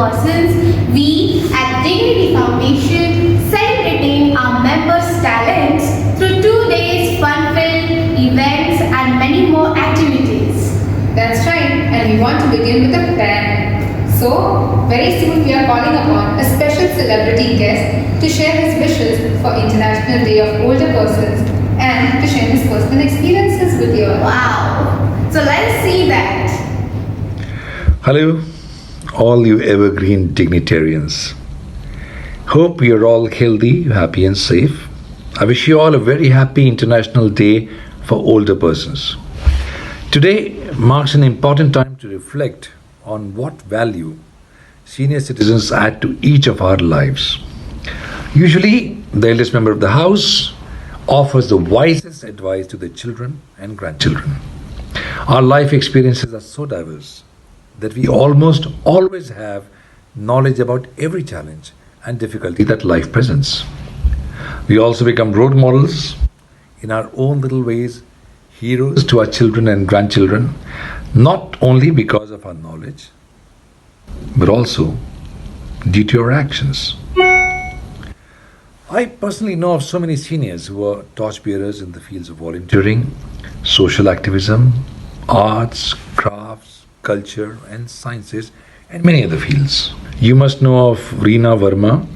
persons, we at Dignity Foundation celebrating our members' talents through 2 days fun-filled events and many more activities. That's right, and we want to begin with a bang. So, very soon we are calling upon a special celebrity guest to share his wishes for International Day of Older Persons and to share his personal experiences with you all. Wow! So let's see that. Hello, all you evergreen dignitarians. Hope you're all healthy, happy, and safe. I wish you all a very happy International Day for Older Persons. Today marks an important time to reflect on what value senior citizens add to each of our lives. Usually, the eldest member of the house offers the wisest advice to the children and grandchildren. Our life experiences are so diverse that we almost always have knowledge about every challenge and difficulty that life presents. We also become role models in our own little ways, heroes to our children and grandchildren, not only because of our knowledge, but also due to our actions. I personally know of so many seniors who are torchbearers in the fields of volunteering, social activism, arts, crafts, culture, and sciences, and many other fields. You must know of Reena Verma,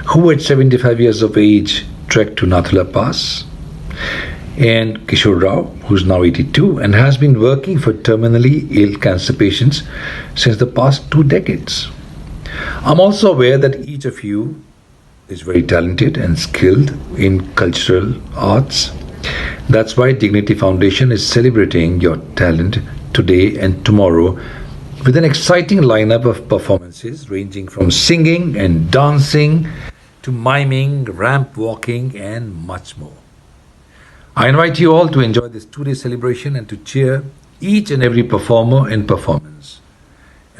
who at 75 years of age trekked to Nathula Pass, and Kishore Rao, who's now 82 and has been working for terminally ill cancer patients since the past 2 decades. I'm also aware that each of you is very talented and skilled in cultural arts. That's why Dignity Foundation is celebrating your talent today and tomorrow with an exciting lineup of performances ranging from singing and dancing to miming, ramp walking, and much more. I invite you all to enjoy this 2-day celebration and to cheer each and every performer and performance.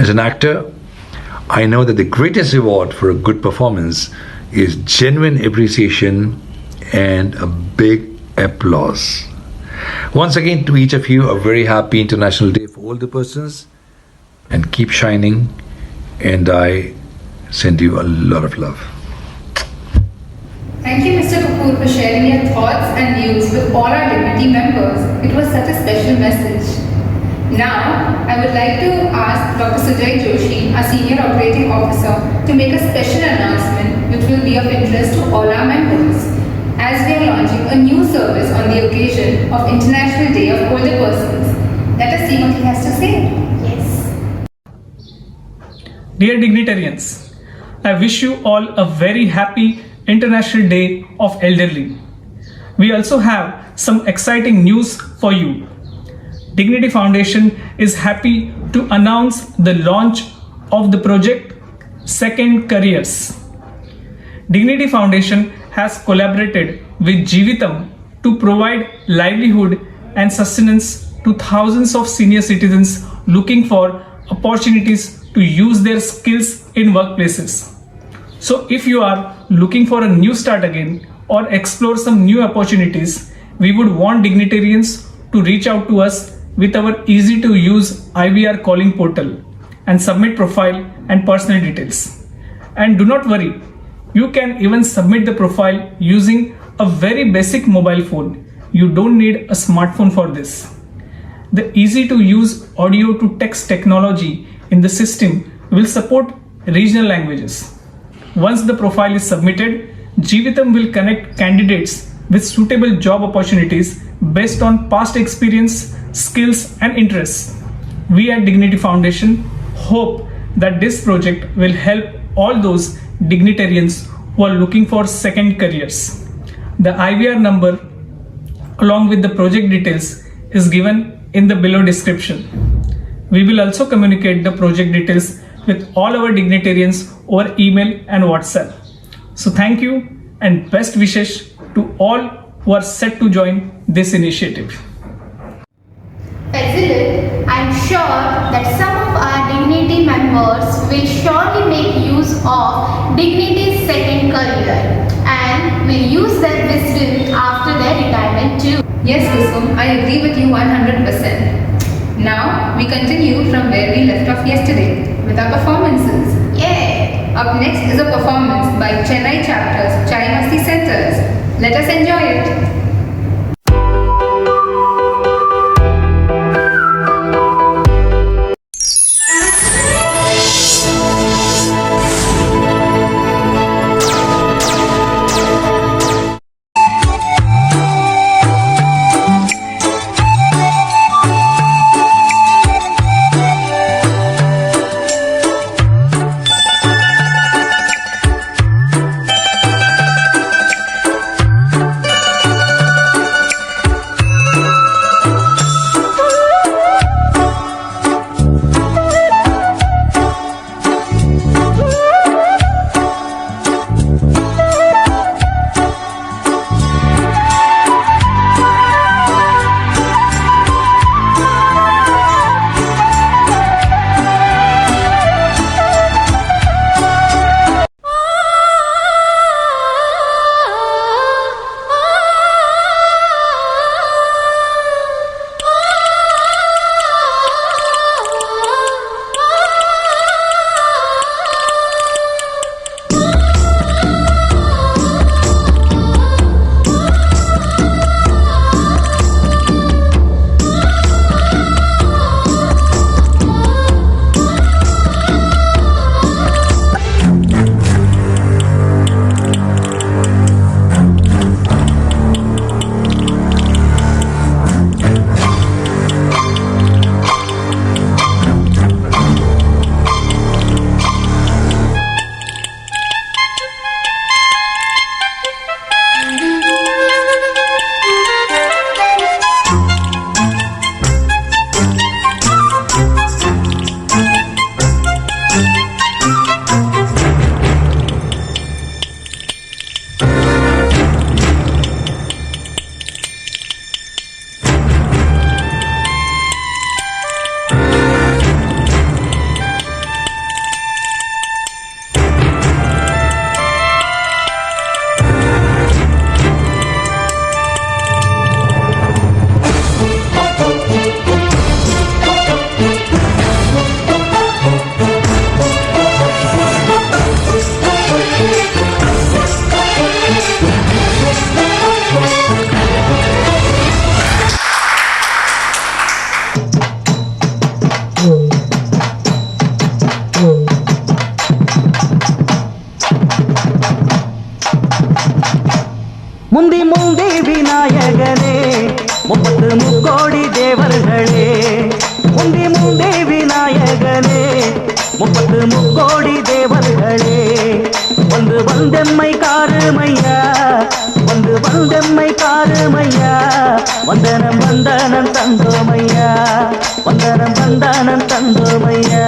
As an actor, I know that the greatest reward for a good performance is genuine appreciation and a big applause. Once again, to each of you, a very happy International Day for Older Persons, and keep shining, and I send you a lot of love. Thank you, Mr. Kapoor, for sharing your thoughts and views with all our Dignity members. It was such a special message. Now, I would like to ask Dr. Sujay Joshi, our Senior Operating Officer, to make a special announcement which will be of interest to all our members, as we are launching a new service on the occasion of International Day of Older Persons. Let us see what he has to say. Yes. Dear dignitarians, I wish you all a very happy International Day of Elderly. We also have some exciting news for you. Dignity Foundation is happy to announce the launch of the project Second Careers. Dignity Foundation has collaborated with Jeevitam to provide livelihood and sustenance to thousands of senior citizens looking for opportunities to use their skills in workplaces. So if you are looking for a new start again or explore some new opportunities, we would want dignitarians to reach out to us with our easy to use IVR calling portal and submit profile and personal details. And do not worry, you can even submit the profile using a very basic mobile phone. You don't need a smartphone for this. The easy to use audio to text technology in the system will support regional languages. Once the profile is submitted, Jeevitam will connect candidates with suitable job opportunities based on past experience, skills, and interests. We at Dignity Foundation hope that this project will help all those dignitarians who are looking for second careers. The IVR number along with the project details is given in the below description. We will also communicate the project details with all our dignitarians over email and WhatsApp. So thank you and best wishes to all who are set to join this initiative. President, I'm sure that some of our Dignity members will surely make use of Dignity's second career and will use their wisdom after their retirement too. Yes, Kusum, I agree with you 100%. Now, we continue from where we left off yesterday with our performances. Up next is a performance by Chennai chapter's Chai Masti Centers. Let us enjoy it. முந்தி முந்தி விநாயகனே முப்பத்து முக்கோடி தேவர்களே முந்தி முந்தி விநாயகனே முப்பத்து முக்கோடி தேவர்களே வந்து வந்தெம்மை காருமையா வந்து வந்தெம்மை காருமையா வந்தனம் வந்தனம் தந்தோமையா வந்தனம் வந்தனம் தந்தோமையா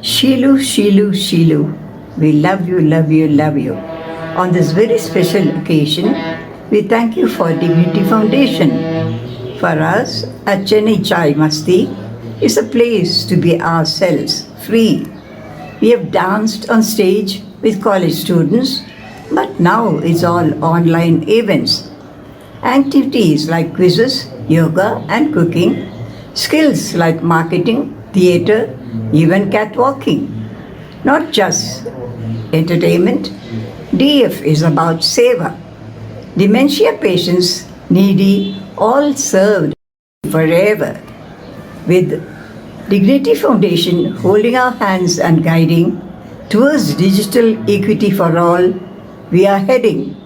Shilu, Shilu, Shilu, we love you, love you, love you. On this very special occasion, we thank you for Dignity Foundation. For us, at Chennai Chai Masti is a place to be ourselves, free. We have danced on stage with college students, but now it's all online events. activities like quizzes, yoga, and cooking, skills like marketing, theatre, even catwalking. Not just entertainment, DF is about seva. Dementia patients, needy, all served forever. With Dignity Foundation holding our hands and guiding towards digital equity for all, we are heading.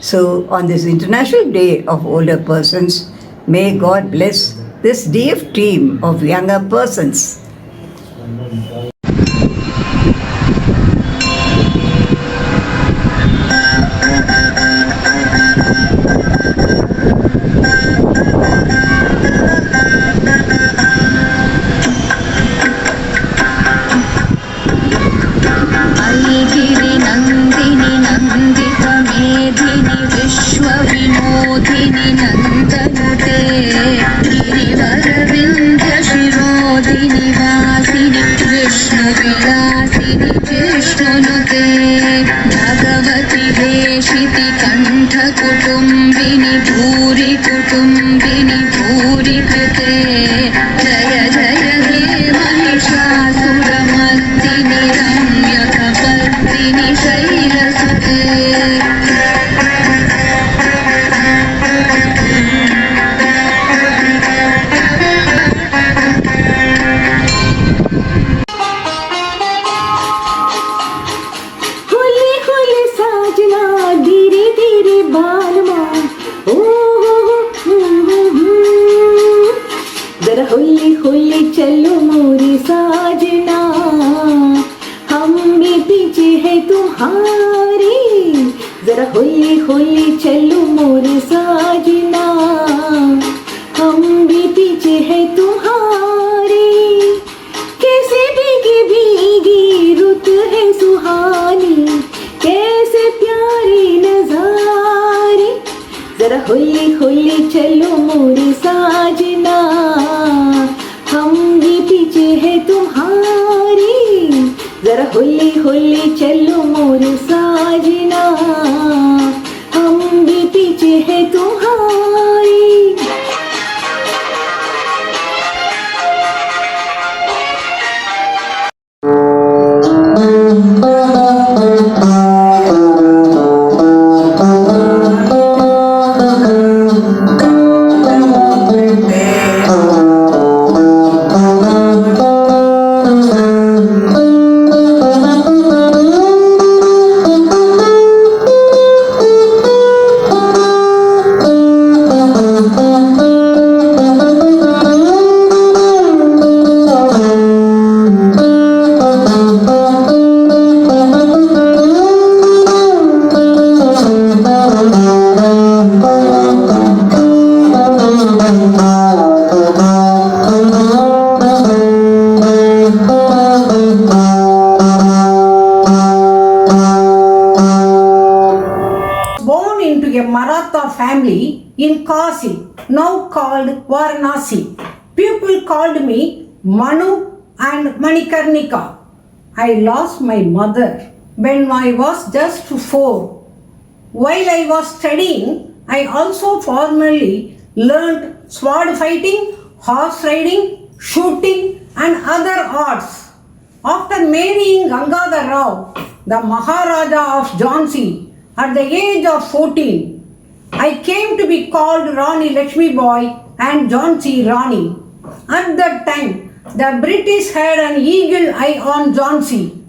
So, on this International Day of Older Persons, may God bless this DF team of younger persons. ऐगिरि नन्दिनि नन्दित मेधिनि विश्वविनोदिनि नन्दनुते गिरिवरविन्ध्य शिरोदिनि वासिनि विष्णुविलासिनि जिष्णुनुते भगवति देशिति कण्ठकुटुम्बिनि भूरि कुटुम्बिनि भूरि कृते जय जय हे महिषासुरमर्दिनि रम्यकपर्दिनि शैलसुते होले होले साजना धीरे धीरे बालमा ओ जरा होले होले चलो मोरे साजना हम भी पीछे है तुम्हारे जरा होले होले चलो मोरे साजना हम भी पीछे है तुम्हारे कैसे भीगी भीगी रुत है सुहानी कैसे प्यारे नजारे जरा होले होले चलो मोरे साजना हम भी पीछे है तुम्हारे जरा होले होले चलो मोरे साजना हम भी पीछे है तुम्हारे Born into a Maratha family in Kasi, now called Varanasi. People called me Manu and Manikarnika. I lost my mother when I was just 4. While I was studying, I also formally learned sword fighting, horse riding, shooting and other arts. After marrying Gangadhar Rao, the Maharaja of Jhansi, at the age of 14, I came to be called Rani Lakshmi Boy and Jhansi Rani. At that time, the British had an eagle eye on Jhansi.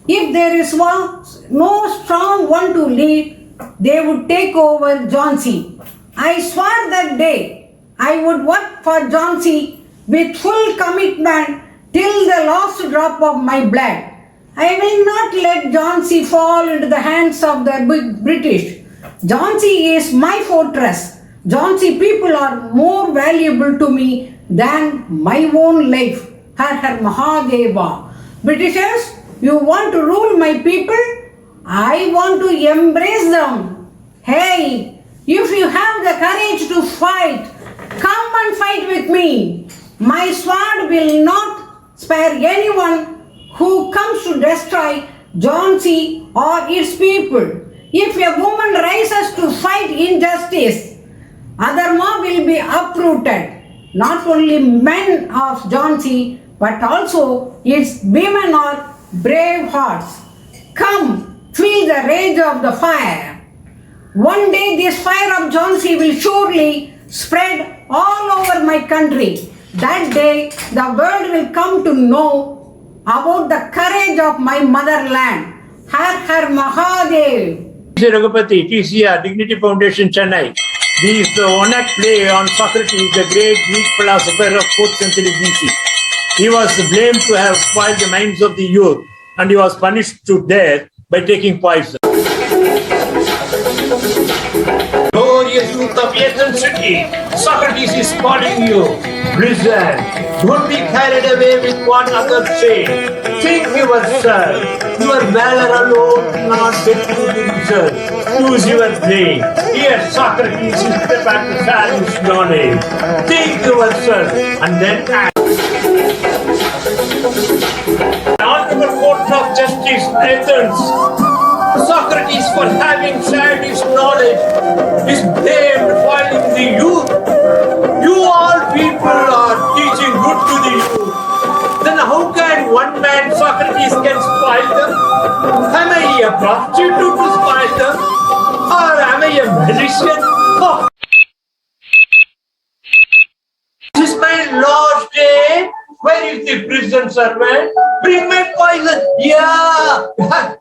If there was no strong one to lead, they would take over Jhansi. I swore that day I would work for Jhansi with full commitment till the last drop of my blood. I will not let Jhansi fall into the hands of the British. Jhansi is my fortress. Jhansi people are more valuable to me than my own life. Har Har Mahadeva. Britishers, you want to rule my people? I want to embrace them. Hey, if you have the courage to fight, come and fight with me. My sword will not spare anyone who comes to destroy Jhansi or its people. If a woman rises to fight injustice, Adharma will be uprooted. Not only men of Jhansi, but also its women are brave hearts. Come, feel the rage of the fire. One day this fire of Jhansi will surely spread all over my country. That day the world will come to know about the courage of my motherland. Har Har Mahadev. Sri Raghupati, TCR, Dignity Foundation, Chennai. This is the one-act play on Socrates, the great Greek philosopher of 4th century BC. He was blamed to have spoiled the minds of the youth, and he was punished to death by taking poison. Glorious youth of Athens city, Socrates is calling you. Listen, don't be carried away with what others say. Think yourself. Your valor alone cannot get you the result. Use your brain. Here, Socrates is prepared to share his knowledge. Think yourself and then act. Honorable Court of Justice, Athens. Socrates, for having shared his knowledge, is blamed for the youth. You all people are teaching good to the youth. Then how can one man, Socrates, can spoil them? Am I a prostitute to spoil them? Or am I a magician? Oh. This is my last day. Where is the prison servant? Bring my poison. Yeah.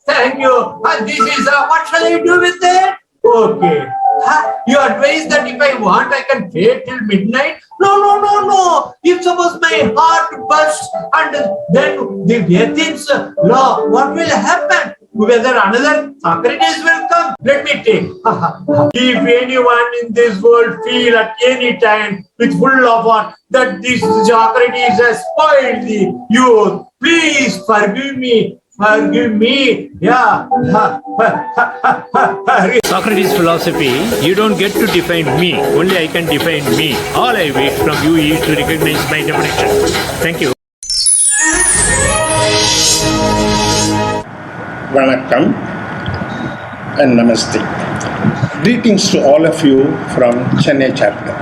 Thank you. And this is what shall I do with it? Okay. You advise that if I want, I can wait till midnight? No. If suppose my heart bursts and then the Athens law, what will happen? Whether another Socrates will come? Let me take. If anyone in this world feel at any time with full of heart that this Socrates has spoiled the youth, please forgive me. Forgive me. Yeah. Socrates' philosophy, you don't get to define me, only I can define me. All I wish from you is to recognize my definition. Thank you. Vanakkam and Namaste. Greetings to all of you from Chennai chapter.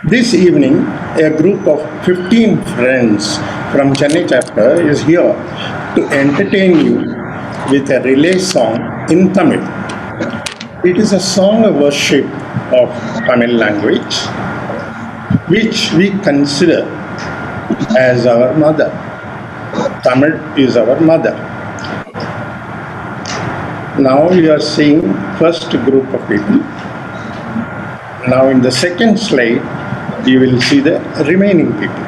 This evening, a group of 15 friends from Chennai chapter is here to entertain you with a relay song in Tamil. It is a song of worship of Tamil language, which we consider as our mother. Tamil is our mother. Now you are seeing first group of people. Now in the second slide, you will see the remaining people.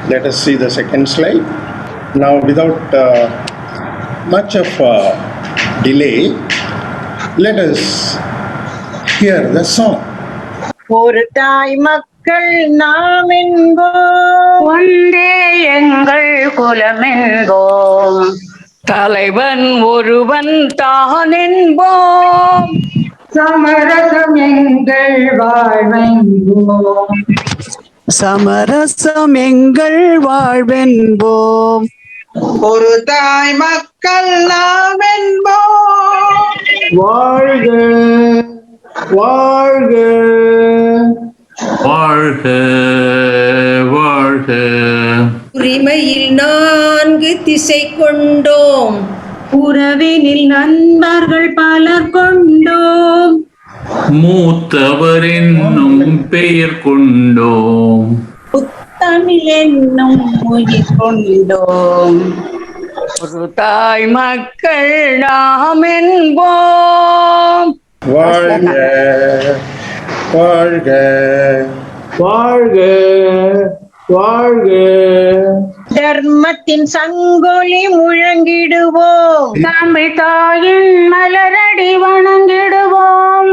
Let us see the second slide. Now without much of delay, let us hear the song. ஒரு தாய் மக்கள் நாம் என்போம், ஒன்றே எங்கள் குலம் என்போம், தலைவன் ஒருவன் தான் என்போம், சமரசம் எங்கள் வாழ்வென்போம், சமரசம் எங்கள் வாழ்வென்போம். ஒரு தாய் மக்கள் நாம் என்போம். வாழ்க, வாழ்க, வாழ்க, வாழ்க. உரிமையில் 4 திசை கொண்டோம், உறவினில் நண்பர்கள் பலர் கொண்டோம், மூத்தவர் என்னும் பெயர் கொண்டோம், புத்தமிழ் என்னும் உயிர் கொண்டோம், ஒரு தாய் மக்கள் நாம் என்போம். வாழ்க, வாழ்க, வாழ்க, வாழ்க. தர்மத்தின் சங்கொலி முழங்கிடுவோம், தமிழ் தாயின் மலரடி வணங்கிடுவோம்,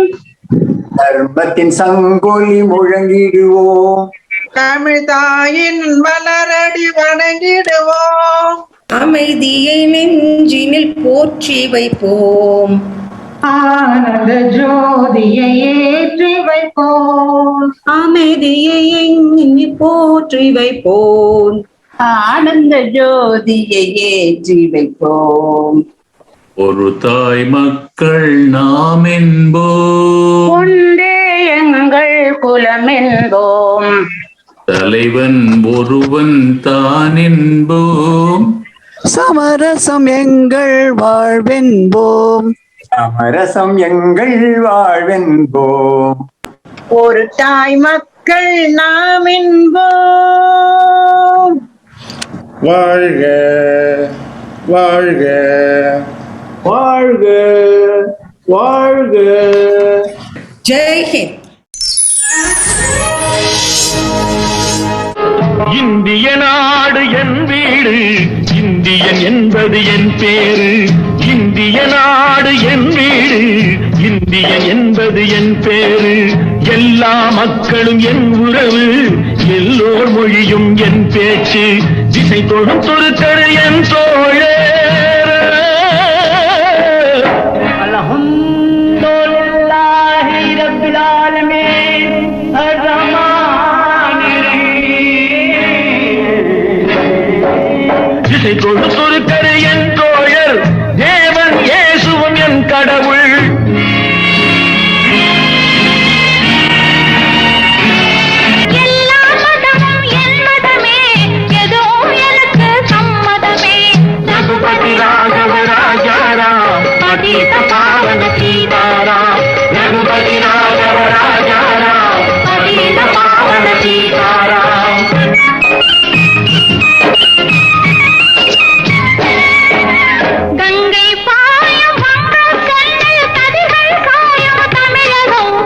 தர்மத்தின் சங்கொலி முழங்கிடுவோம், தமிழ் தாயின் மலரடி வணங்கிடுவோம், அமைதியை நெஞ்சினில் போற்றி வைப்போம், ஆனந்த ஜோதியை ஏற்றி வைப்போம், அமைதியை எண்ணி போற்றி வைப்போம், ஆனந்த ஜோதியை ஏற்றி வைப்போம், ஒரு தாய் மக்கள் நாம் என்போம், ஒன்றே குலம் என்போம். தலைவன் ஒருவன் தான் என்போம். சமரசம் எங்கள் வாழ்வென்போம். சமரசம் எங்கள் வாழ்வென்போம். ஒரு தாய் மக்கள் நாம் என்போம். வாழ்க வாழ்க வாழ்க வாழ்க. ஜெய் ஹிந்த். இந்திய நாடு என் வீடு, இந்தியன் என்பது என் பேரு. இந்திய நாடு என் வீடு, இந்தியன் என்பது என் பேரு. எல்லா மக்களும் என் உறவு, எல்லோர் மொழியும் என் பேச்சு. திசை தொடும் துருக்கரு என் தோழே. அல்ஹம்துலில்லாஹி ரப்பில் ஆலமீன் திசை கொடுத்தொரு கரு என் தோழர், தேவன் இயேசுவும் என் கடவுள். எல்லா மதமும் என் மதமே, எதுவும் எனக்கு சம்மதமே. ரகுபதி ராகவ ராஜாராம், பதித பாவன சீதாராம். ரகுபதி ராகவ ராஜாராம், பதித பாவன சீதாராம். கங்கை பாயும் வங்கம் சென்னையில் கதிர்கள் காயும் தமிழகம்.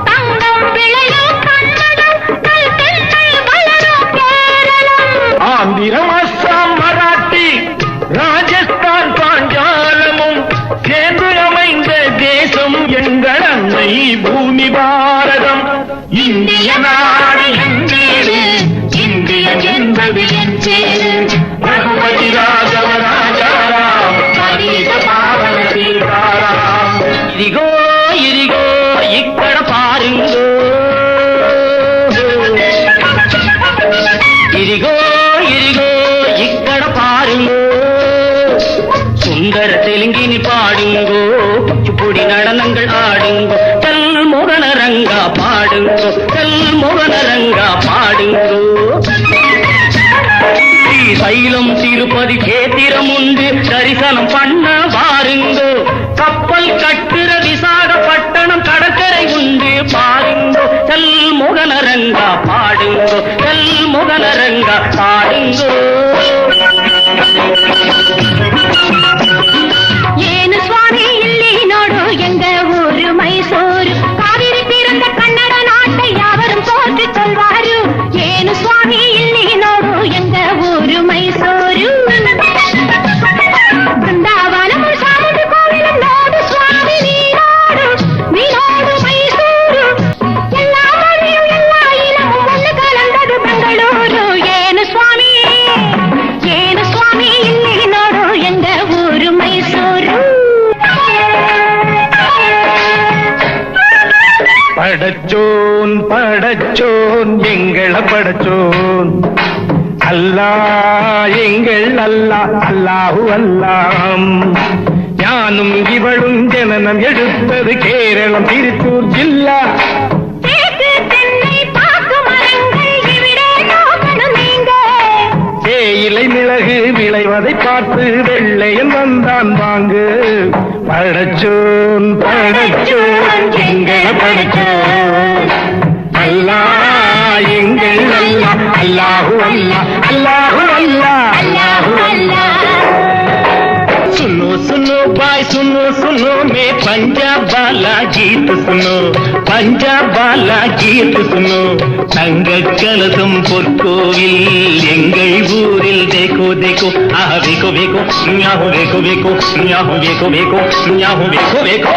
தங்கம் விளையும் கன்னடம், கல் தென்னை வளரும் கேரளம். ஆந்திரம், அஸ்ஸாம், மராட்டி, ராஜஸ்தான், பாஞ்சாலமும் சேர்ந்து அமைந்த தேசம் எங்கள் அன்னை பூமி பாரதம். இந்திய நாடு என் வீடு, இந்தியன் என்பது என் பேரு. ரகுபதி ராகவ ராஜாராம், பதித பாவன சீதாராம். ఇదిగో ఇదిగో ఇక్కడ పారిందో, ఇదిగో ఇదిగో ఇక్కడ పారిందో. சுந்தர தெலுங்கினி பாடுங்கோ, குச்சிப்புடி நடனங்கள் ஆடுங்கோ. கல் மோகன ரங்கா பாடுங்கோ, கல் மோகன ரங்கா பாடுங்கோ. சைலம் திருப்பதி கேத்திரம் உண்டு, தரிசனம் பண்ண வாருங்கோ. கப்பல் கட்டுற விசாகப்பட்டணம் கடற்கரை உண்டு பாருங்கோ. கல் மோகன ரங்கா பாடுங்கோ, கல் மோகன ரங்கா பாடுங்கோ. ಏನು ಸ್ವಾಮಿ ಇಲ್ಲಿ ನೋಡು ಎಂಗ ಊರು ಮೈಸೂರು. ಕಾವೇರಿ ತೀರಂದ ಕನ್ನಡ ನಾಟை யாவரும் போற்றி சொல்வாரு. ಏನು ಸ್ವಾಮಿ ಇಲ್ಲಿ ನೋಡು ಎಂಗ ಊರು ಮೈಸೂರು. ಬೃಂದಾವನము ಸಾಮುಂಡಿ ಕೋವಿಲು ನೋಡು ಸ್ವಾಮಿ ನೀನೋಡು, ನೀನೋಡು ಮೈಸೂರು. ಎಲ್ಲಾ ಮொழியும் எல்லா இனமும் ஒன்று கலந்தது பெங்களூರು. ಏನು ಸ್ವಾಮಿ, ಏನು ಸ್ವಾಮಿ ಇಲ್ಲಿ ನೋಡು ಎಂಗ ಊರು ಮೈಸೂರು. படச்சோன் படச்சோன் எங்கள படச்சோன், அல்லா எங்கள் அல்லா, அல்லாஹு அல்லாம். ஞானும் இவளும் ஜனனம் எடுத்தது கேரளம் திருச்சூர் ஜில்லா. தேக்கு தென்னை பாக்கு மரங்கள் இவிடே நோக்கணும் நீங்க. தேயிலை மிளகு விளைவதை பார்த்து வெள்ளையன் வந்தான் வாங்கு. படச்சோன் படச்சோன் எங்கள படச்சோன், அல்லா எங்கள் அல்லா, அல்லாஹு அல்லா, அல்லாஹு அல்லா, அல்லாஹு அல்லா. सुनो सुनो भाई सुनो सुनो मैं पंजाब वाला गीत सुनो, पंजाब वाला गीत सुनो. தங்க கலசம் பொற்கோவில் எங்கள் ஊரில் देखो देखो, ஆஹா देखो देखो, ஞாஹோ देखो देखो, ஞாஹோ देखो देखो, ஞாஹோ देखो देखो.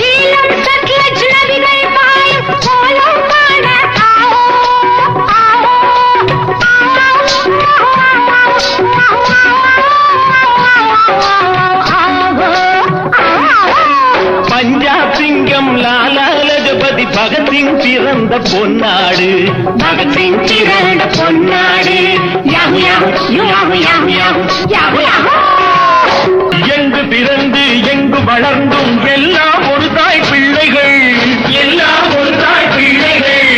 ஜீலம் சட்லஜ் நதிகள் பாயும் கோலம் காண ஆவோ, ஆவோ, பஞ்சாப் சிங்கம் லாலா லஜபதி பகத்சிங் பிறந்த பொன்னாடு, பகத்சிங் பிறந்த பொன்னாடு. Yahoo yahoo yahoo yahoo yahoo yahoo yahoo. எங்கு பிறந்து எங்கு வளர்ந்தும் எல்லாம் ஒரு தாய் பிள்ளைகள், எல்லாம் ஒரு தாய் பிள்ளைகள்.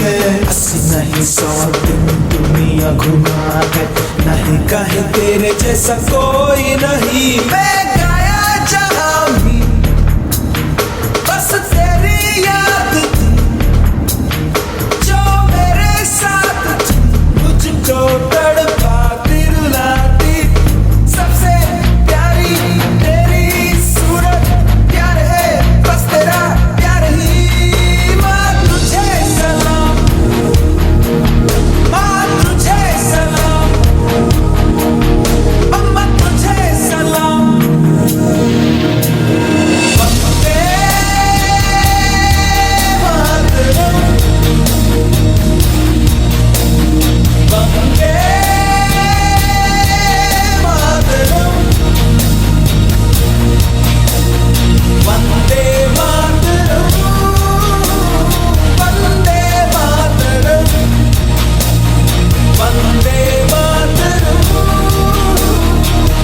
है, अस्सी नहीं 100 दिन दुनिया घुमा है, नहीं कहे तेरे जैसा कोई नहीं। मैं गाया जहाँ भी बस तेरी याद थी, जो मेरे साथ थी, मुझको तड़पाती रुलाती, सबसे प्यारी तेरी सूरत, प्यार है बस तेरा प्यार ही। माँ तुझे सलाम, माँ तुझे सलाम, अम्मा तुझे सलाम। Vande Mataram, Vande Mataram, Vande Mataram, Vande Mataram,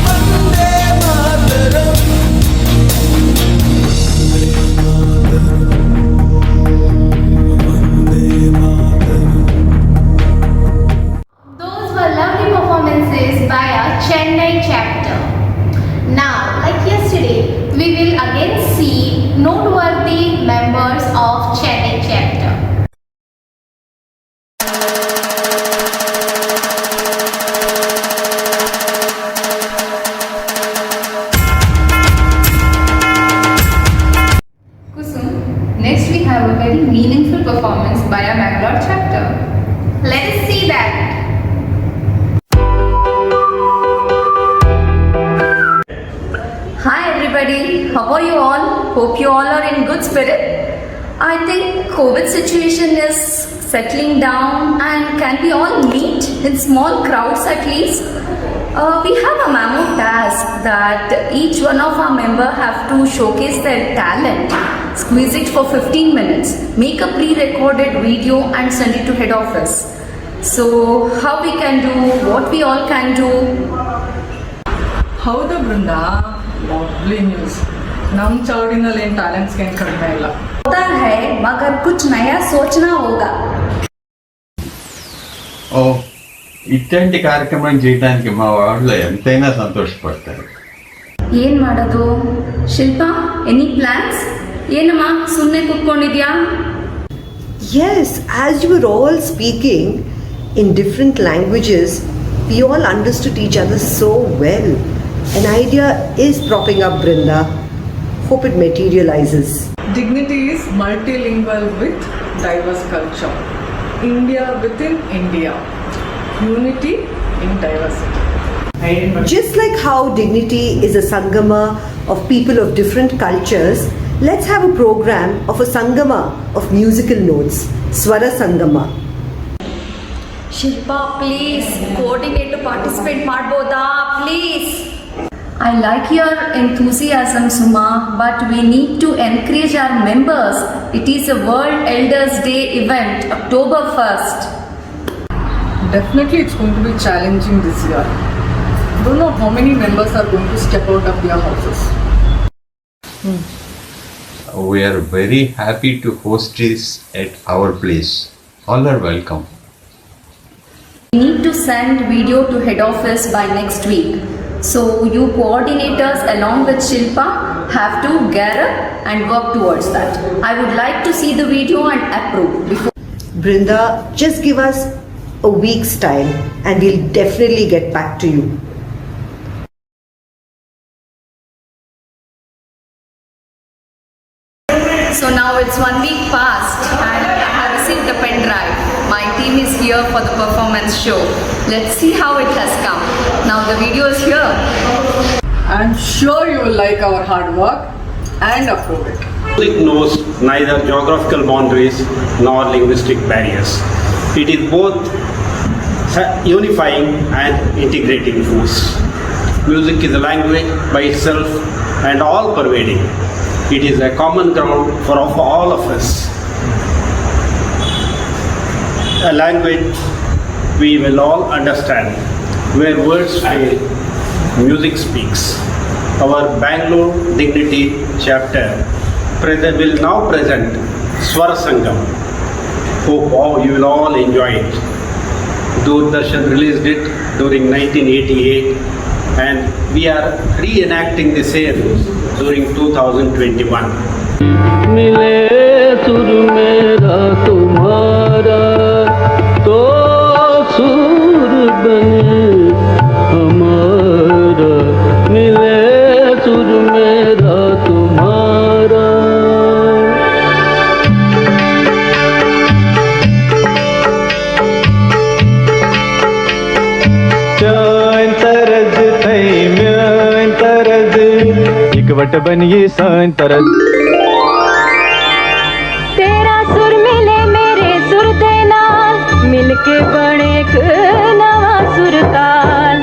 Vande Mataram, Vande Mataram. Those were lovely performances by our Chennai chapter. Now, like yesterday, we will again see noteworthy members of Chennai chapter. Kusum, next we have a very meaningful performance by our Bangalore chapter. Let us see that. Hi everybody, how are you all? Hope you all are in good spirit. I think COVID situation is settling down and can we all meet in small crowds at least? We have a mammoth task that each one of our member have to showcase their talent, squeeze it for 15 minutes, make a pre-recorded video and send it to head office. So how we can do, what we all can do? ಹೌದು Brinda, lovely news. ನಮ್ಮ ಚೌಡಿನಲ್ಲಿ ಏನು ಟ್ಯಾಲೆಂಟ್ಸ್ಗೆ ಏನು ಕಡಿಮೆ ಇಲ್ಲ. होता है मगर कुछ नया सोचना होगा. ఓ ఇట్లాంటి కార్యక్రమం చేయడానికి మా వాళ్ళు ఎంతైనా సంతోషపడతారు. ಏನ್ ಮಾಡೋದು? Shilpa, any plans? ಏನಮ್ಮ ಸುಮ್ಮನೆ ಕೂತ್ಕೊಂಡಿದ್ಯಾ? Yes, as you were all speaking in different languages, we all understood each other so well. An idea is propping up, Brinda. Hope it materializes. Dignity is multilingual with diverse culture. India within India. Unity in diversity. Just like how Dignity is a Sangama of people of different cultures, let's have a program of a Sangama of musical notes, Swara Sangama. Shilpa please coordinate participate ಮಾಡ್ಬೋದಾ please? I like your enthusiasm, Suma, but we need to encourage our members. It is a World Elders Day event, October 1st. Definitely it's going to be challenging this year. Don't know how many members are going to step out of their houses. We are very happy to host this at our place. All are welcome. We need to send video to head office by next week. So you coordinators along with Shilpa have to gear up and work towards that. I would like to see the video and approve before. Brinda, just give us a week's time and we'll definitely get back to you. So now it's 1 week past and I have received the pen drive. My team is here for the performance show. Let's see how it has come. Now the video is here. I'm sure you will like our hard work and approve it. Music knows neither geographical boundaries nor linguistic barriers. It is both unifying and integrating force. Music is a language by itself and all-pervading. It is a common ground for all of us. A language we will all understand. Where words fail, music speaks. Our Bangalore Dignity chapter will now present Swara Sangam. Hope all, you will all enjoy it. Doordarshan released it during 1988 and we are reenacting the same during 2021. मिले सुर मेरा तुम्हारा तो सुर बने हमारा मिले सुर मेरा तुम्हारा चान तरज थई म्यान तरज इकवट बनिए सान तरज तेरा सुर मिले मेरे सुर दे नाल मिलके बने एक नवा सुर ताल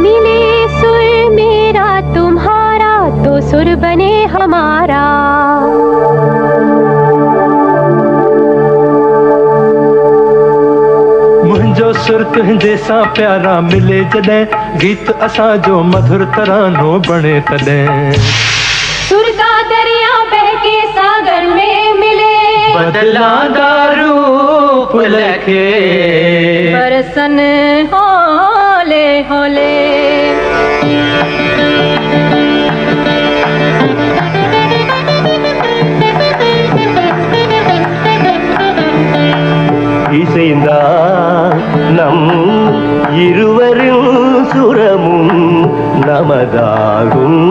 मिले सुर मेरा तुम्हारा तो सुर बने हमारा मुंहिंजो सुर तुंहिंजे सां प्यारा मिले जॾहिं गीत असां जो मधुर तरानो बणे तॾहिं सुर का दरिया बह के सागर में मिले बदलांदा रूप लखे बरसन होले होले இசைந்தா நம் இருவரும் சுரமும் நமதாகும்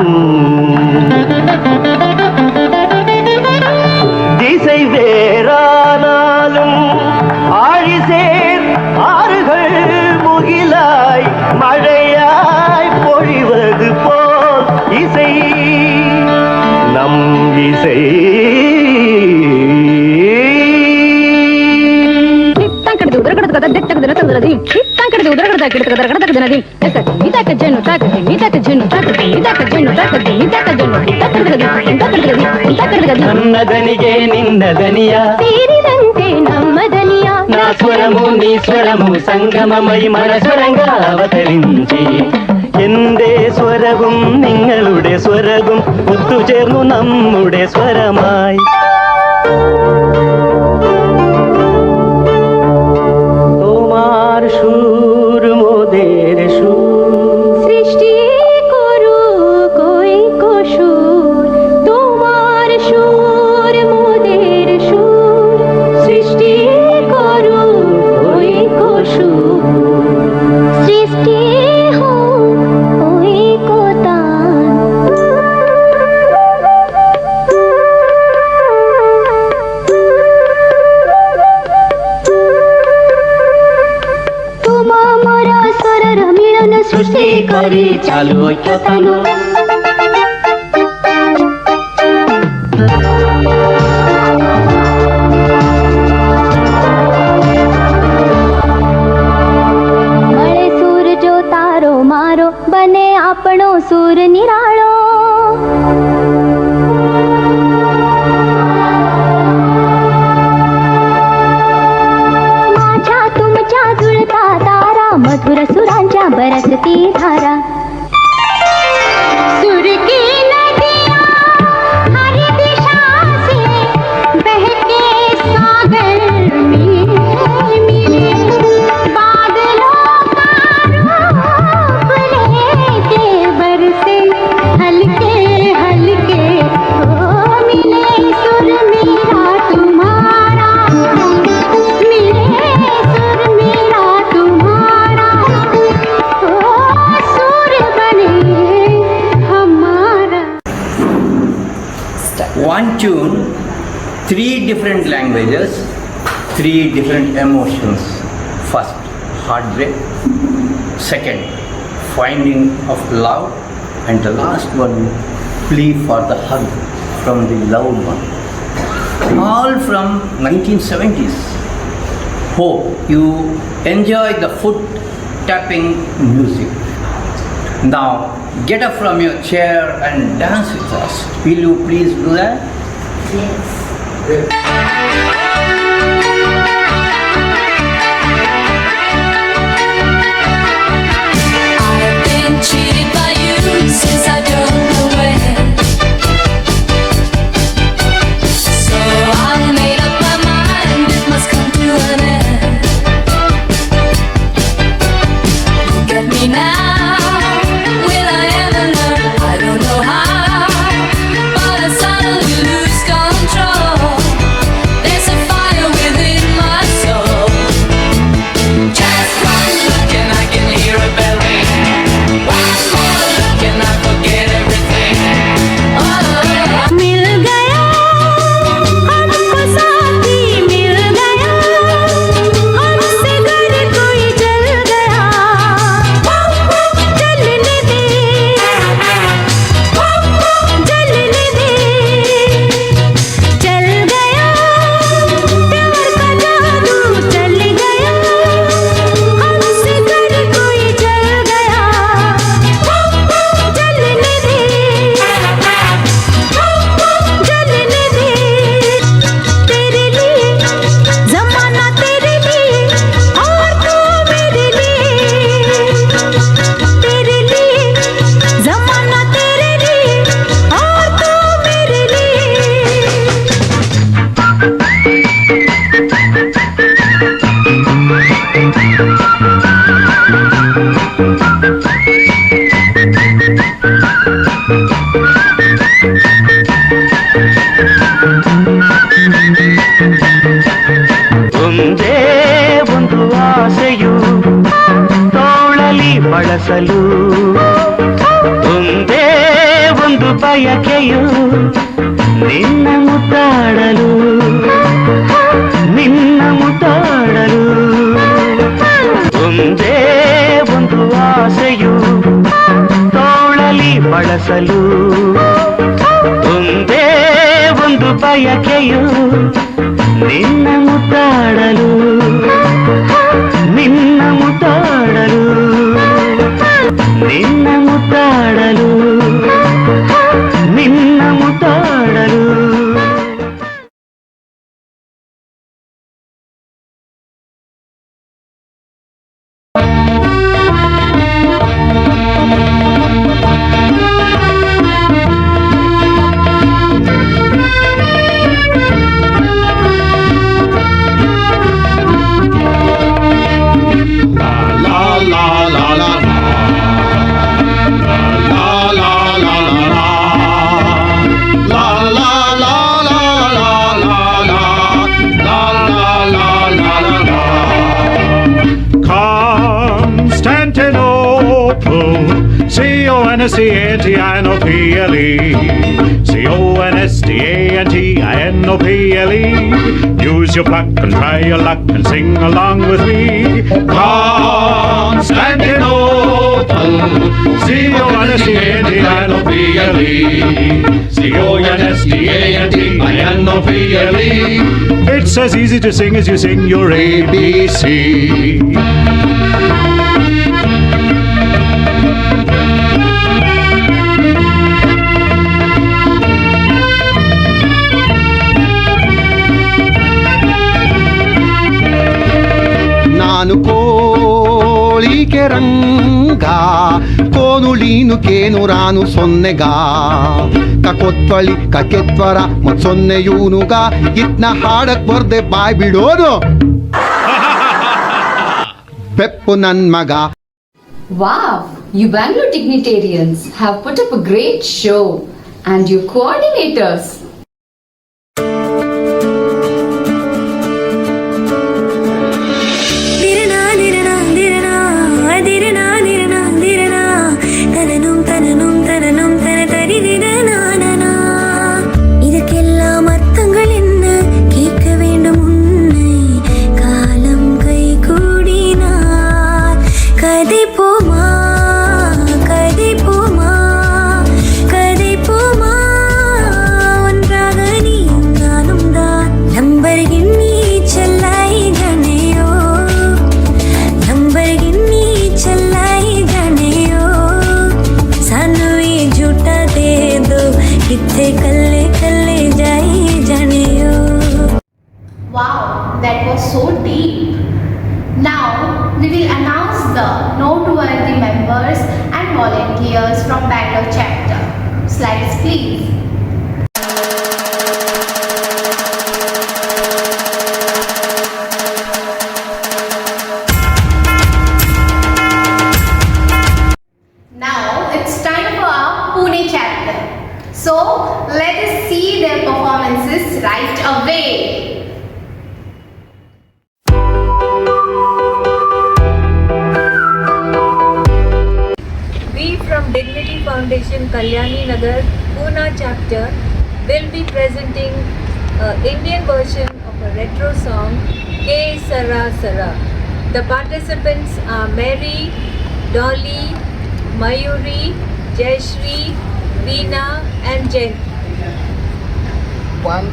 திசை வேறானாலும் ஆழிசேர் ஆறுகள் முகிலாய் மழையாய் பொழிவது போல் இசை நம் இசை నన్నదనిగే నిన్నదనియా తీరిదంటే నమ్మదనియా నా స్వరము నీ స్వరము സംഗമമൈ മനസ്വരങ്ങൾ അവതരിഞ്ചി എന്റെ സ്വരവും നിങ്ങളുടെ സ്വരവും ഒത്തുചേർന്നു നമ്മുടെ സ്വരമായി তোমার সুর মোদের সুর সৃষ্টি করু কই কসুর তোমার সুর মোদের সুর সৃষ্টি করু কই কসুর সৃষ্টি হো ওই কোতান तुम मोर स्वरर मिलन सृष्टि करी चालु ऐक्यतानु मळे सूर जो तारो मारो बने आपणो सूर निराळो माझ्या तुमच्या जुळता तारा मधुर सुरांच्या बरसती धारा सुर की नदियाँ हर दिशा से बहके सागर में मिले बादलों का रूप लेके बरसे हल्के हल्के हो मिले सुर मेरा तुम्हारा मिले सुर मेरा तुम्हारा ओ सुर बने हमारा One tune, three different languages, three different emotions. First, heartbreak. Second, finding of love. And the last one, plea for the hug from the loved one. All from 1970s. Hope you enjoy the foot tapping music. Now, get up from your chair and dance with us. Will you please do that? I've been cheated by you since I don't know ಬಳಸಲು ಒಂದೇ ಒಂದು ಬಯಕೆಯು ನಿನ್ನ ಮುತ್ತಾಡಲು ನಿನ್ನ ಮುತ್ತಾಡಲು ಒಂದೇ ಒಂದು ಆಸೆಯು ತೋಳಲಿ ಬಳಸಲು ಒಂದೇ ಒಂದು ಬಯಕೆಯು ನಿನ್ನ ಮುತ್ತಾಡಲು ನಿನ್ನ ಮುತ್ತಾಡಲು ನಿನ್ನ ಮುತ್ತಾಡಲು ನಿನ್ನ ಮುತ್ತಾಡಲು C-O-N-S-T-A-N-T-I-N-O-P-L-E C-O-N-S-T-A-N-T-I-N-O-P-L-E Use your pluck and try your luck and sing along with me. Constantinople C-O-N-S-T-A-N-T-I-N-O-P-L-E C-O-N-S-T-A-N-T-I-N-O-P-L-E It's as easy to sing as you sing your ABC. ನಾನು కోళికే రంగా కోనులీను కేను రాను సొన్నెగా ಕಕೊತ್ವಳಿ ಕಕೆತ್ವರ ಮತ್ ಸೊನ್ನೆಯೂನುಗ ಇತ್ನ ಹಾಡಕ್ ಬರ್ದೆ ಬಾಯ್ ಬಿಡೋದು ಬೆಪ್ಪು ನನ್ ಮಗ. Wow, you Bangalore dignitarians have put up a great show, and you coordinators. Wow, that was so deep. Now we will announce the noteworthy members and volunteers from Bangalore chapter. Slides please. Now it's time for our Pune chapter. So let us see their performances right away. We from Dignity Foundation Kalyani Nagar Pune chapter will be presenting an Indian version of a retro song Ke Sara Sara. The participants are Mary, Dolly, Mayuri, Jayashri, Veena and Jen. 1,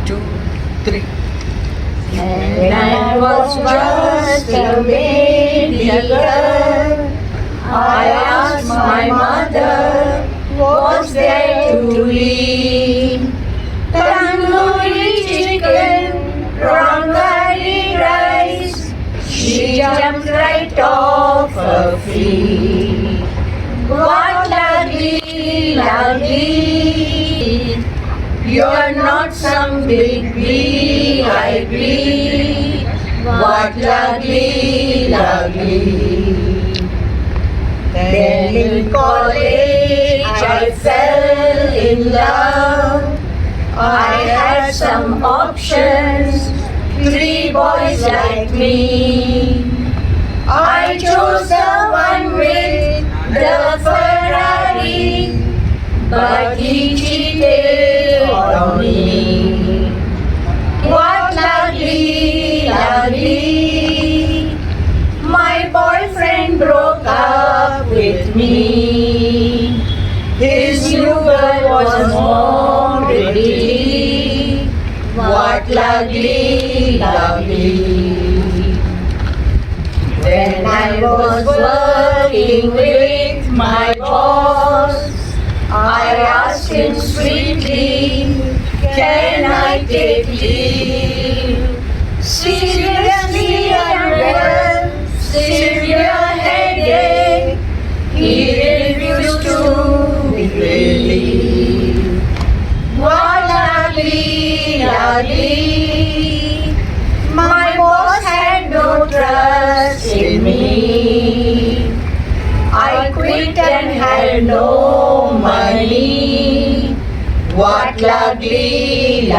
2, 3. When I was just a baby girl, I asked my mother, what's there to eat? Tandoori chicken, prawn curry rice. She jumped right off her feet. What lovely, you're not some big VIP. What lovely. Then in college I fell in love. I had some options, 3 boys like me. I chose the one with the Ferrari, but he cheated on me. What lovely, my boyfriend broke up with me. His new girl was more pretty. What lovely. When I was working with my boss, I asked him sweetly, can I take leave? Seriously unwell, severe headache, he refused to believe. What lovely, my boss had no trust in me. I quit and had no money. What lovely.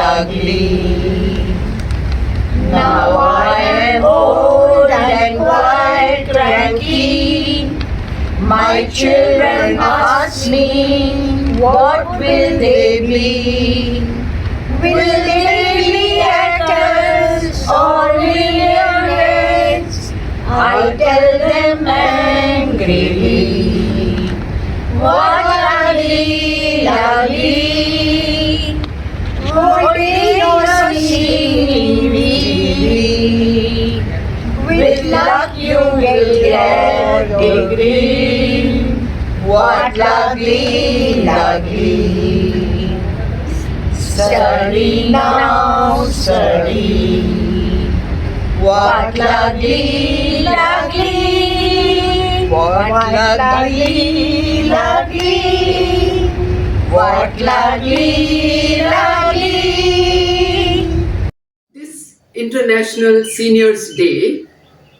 Now I am old and quite cranky. My children ask me, what will they be? Will they be actors or millionaires? I tell them angrily. What lovely. What is with luck you will get degree. What lovely. Sorry now, sorry. What lovely. What lovely. What lovely. This International Seniors Day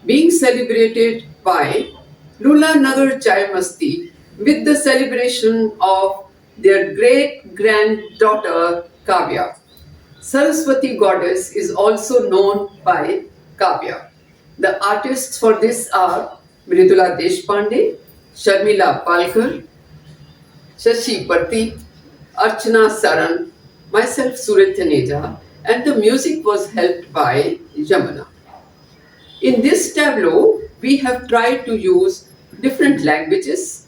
being celebrated by Lula Nagar Chai Masti with the celebration of their great granddaughter Kavya. Saraswati goddess is also known by Kavya. The artists for this are Mridula Deshpande, Sharmila Palkar, Shashi Pratik, Archana Saran, myself Surya Taneja, and the music was helped by Yamuna. In this tableau, we have tried to use different languages,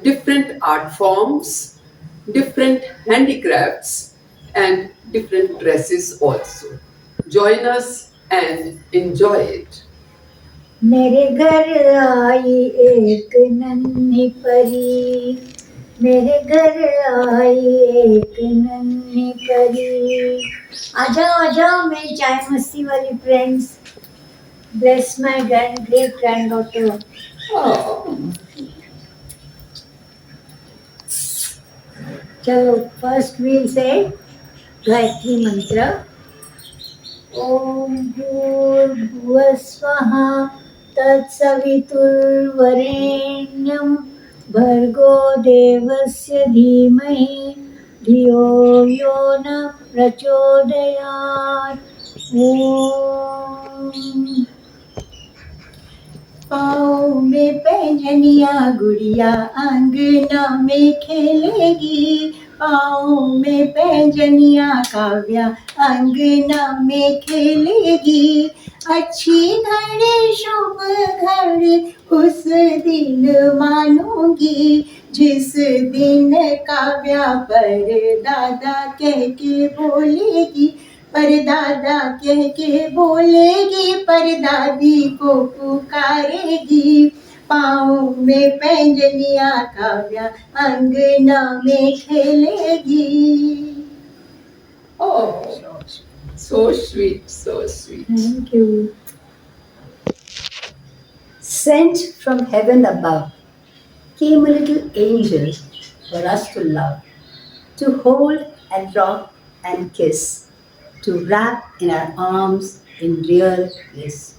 different art forms, different handicrafts, and different dresses also. Join us and enjoy it. मेरे घर आई एक नन्ही परी, मेरे घर आई एक नन्ही परी. आ जाओ मेरी चाय मस्ती वाली friends. Bless my great granddaughter. चलो, first we'll say Gayatri Mantra. Om Bhurbhuvasvaha Tatsaviturvarenyam Bhargo Devasya Dhimahi Dhiyo Yo Na Prachodayat. Om. पाँव में पैंजनिया गुड़िया अंगना में खेलेगी. पाँव में पैंजनिया काव्या अंगना में खेलेगी. अच्छी घड़ी शुभ घड़ी उस दिन मानूंगी जिस दिन काव्या पर दादा कह के बोलेगी. पर दादा कह के बोलेगी, पर दादी को पुकारेगी. पाँव में पैंजनिया काव्या अंगना में खेलेगी. Oh, so sweet, so sweet. Thank you. Sent from heaven above came a little angel for us to love, to hold and rock and kiss, to wrap in our arms in real bliss,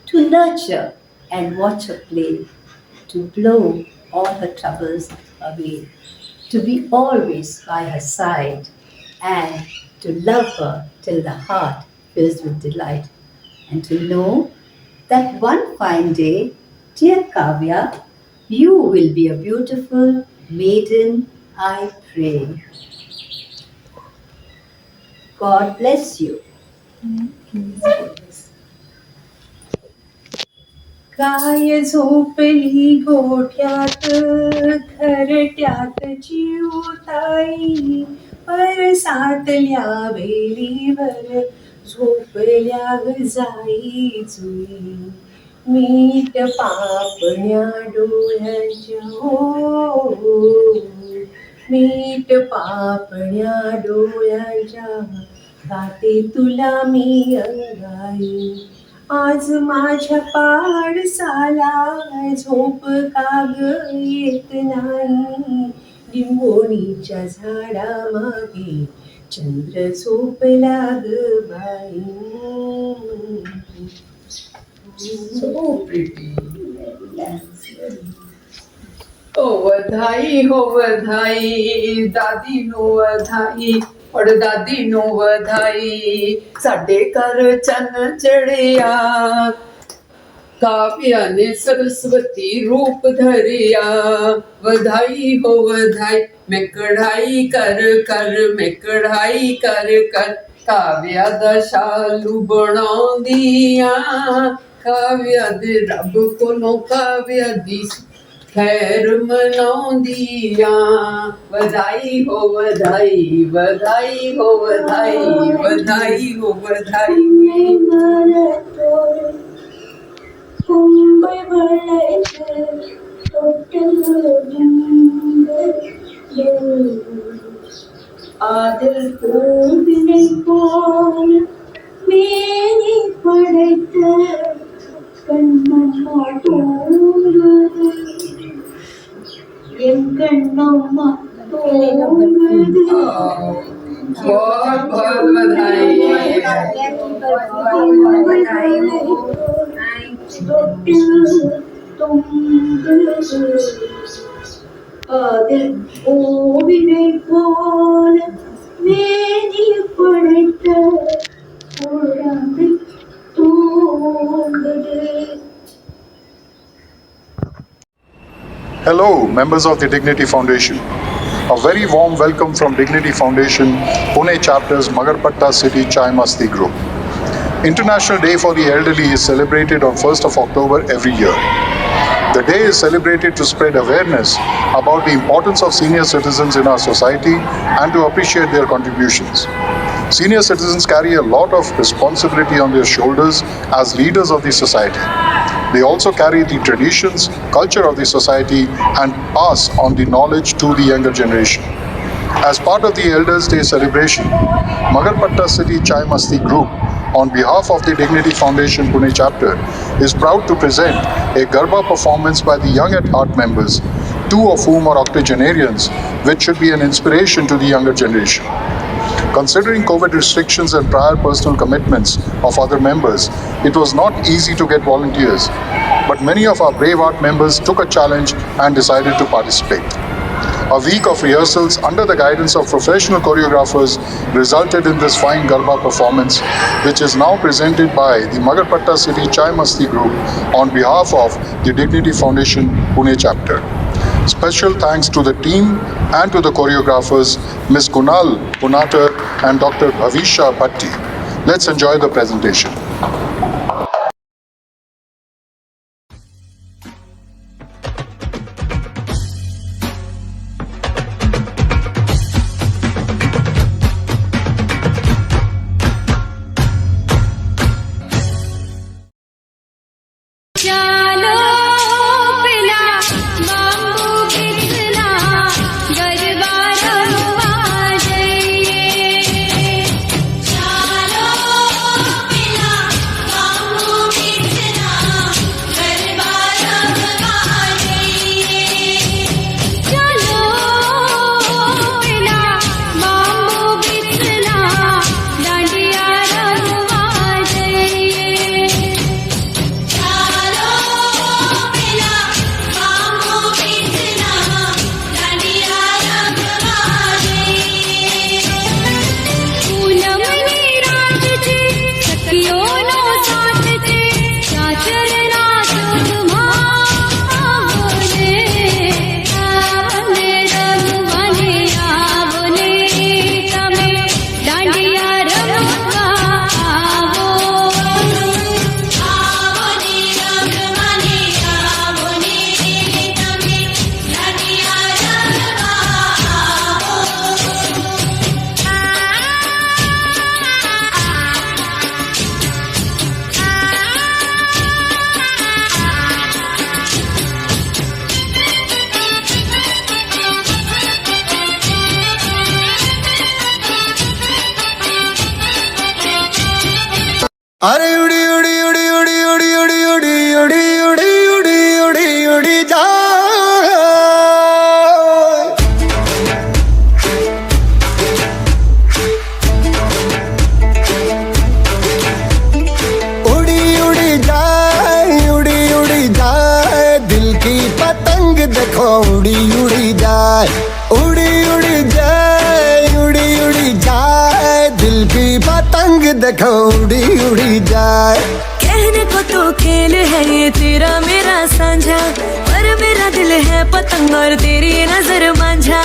to nurture and watch her play, to blow all her troubles away, to be always by her side, and to love her till the heart fills with delight, and to know that one fine day, dear Kavya, You will be a beautiful maiden, I pray. God bless you. काय झोपली गोठ्यात घरट्यात चिवताई परसातल्या वेलीवर झोपल्या ग जाई जुई मीठ पापण्या डोळ्याच्या हो मीठ पापण्या डोळ्याच्या गाते तुला मी अंगाई आज माझ्या पाडसाला झोप काग येत नाही लिंबोणीच्या झाडामागे चंद्र झोपला ग बाई. So pretty. हो वधाई दादी नो वधाई पड़दादी नो वधाई साडे घर चन चढ़िया काव्या ने सरस्वती रूप धरिया वधाई हो वधाई मैं कढ़ाई कर काव्या दा शालू बनाउंदिया काव्या दे रब कोलों काव्या दी खैर मनाउंदिया वधाई हो वधाई बधाई हो वधाई हो वधाई. ஆதல் பூவினை போல் மேனி படைத்த கண்ணம்மா தூங்குது என் கண்ணம்மா தூங்குது. बहुत बहुत बधाई. அதில் பூவினை போல மேனி படைத்த குழந்தை தூங்குது. Hello, members of the Dignity Foundation. A very warm welcome from Dignity Foundation, Pune Chapter's Magarpatta City Chai Masti Group. International Day for the Elderly is celebrated on 1st of October every year. The day is celebrated to spread awareness about the importance of senior citizens in our society and to appreciate their contributions. Senior citizens carry a lot of responsibility on their shoulders as leaders of the society. They also carry the traditions, culture of the society and pass on the knowledge to the younger generation. As part of the Elders' Day celebration, Magarpatta City Chai Masti Group, on behalf of the Dignity Foundation Pune chapter, is proud to present a Garba performance by the Young at Heart members, two of whom are octogenarians, which should be an inspiration to the younger generation. Considering COVID restrictions and prior personal commitments of other members, it was not easy to get volunteers, but many of our brave art members took a challenge and decided to participate. A week of rehearsals under the guidance of professional choreographers resulted in this fine Garba performance, which is now presented by the Magarpatta City Chai Masti Group on behalf of the Dignity Foundation Pune chapter. Special thanks to the team and to the choreographers Ms. Kunal Punatar and Dr. Bhavisha Bhatti. Let's enjoy the presentation. चालो पिला अरे उड़ी उड़ी उड़ी उड़ी उड़ी उड़ी उड़ी उड़ी उड़ी उड़ी उड़ी उड़ी जा उड़ी उड़ी जाए दिल की पतंग देखो उड़ी उड़ी जाए उड़ी उड़ी जाए दिल की पतंग देखो उड़ी उड़ी जाए। कहने को तो खेल है ये तेरा मेरा साझा, पर मेरा दिल है पतंग और तेरी नजर मांझा।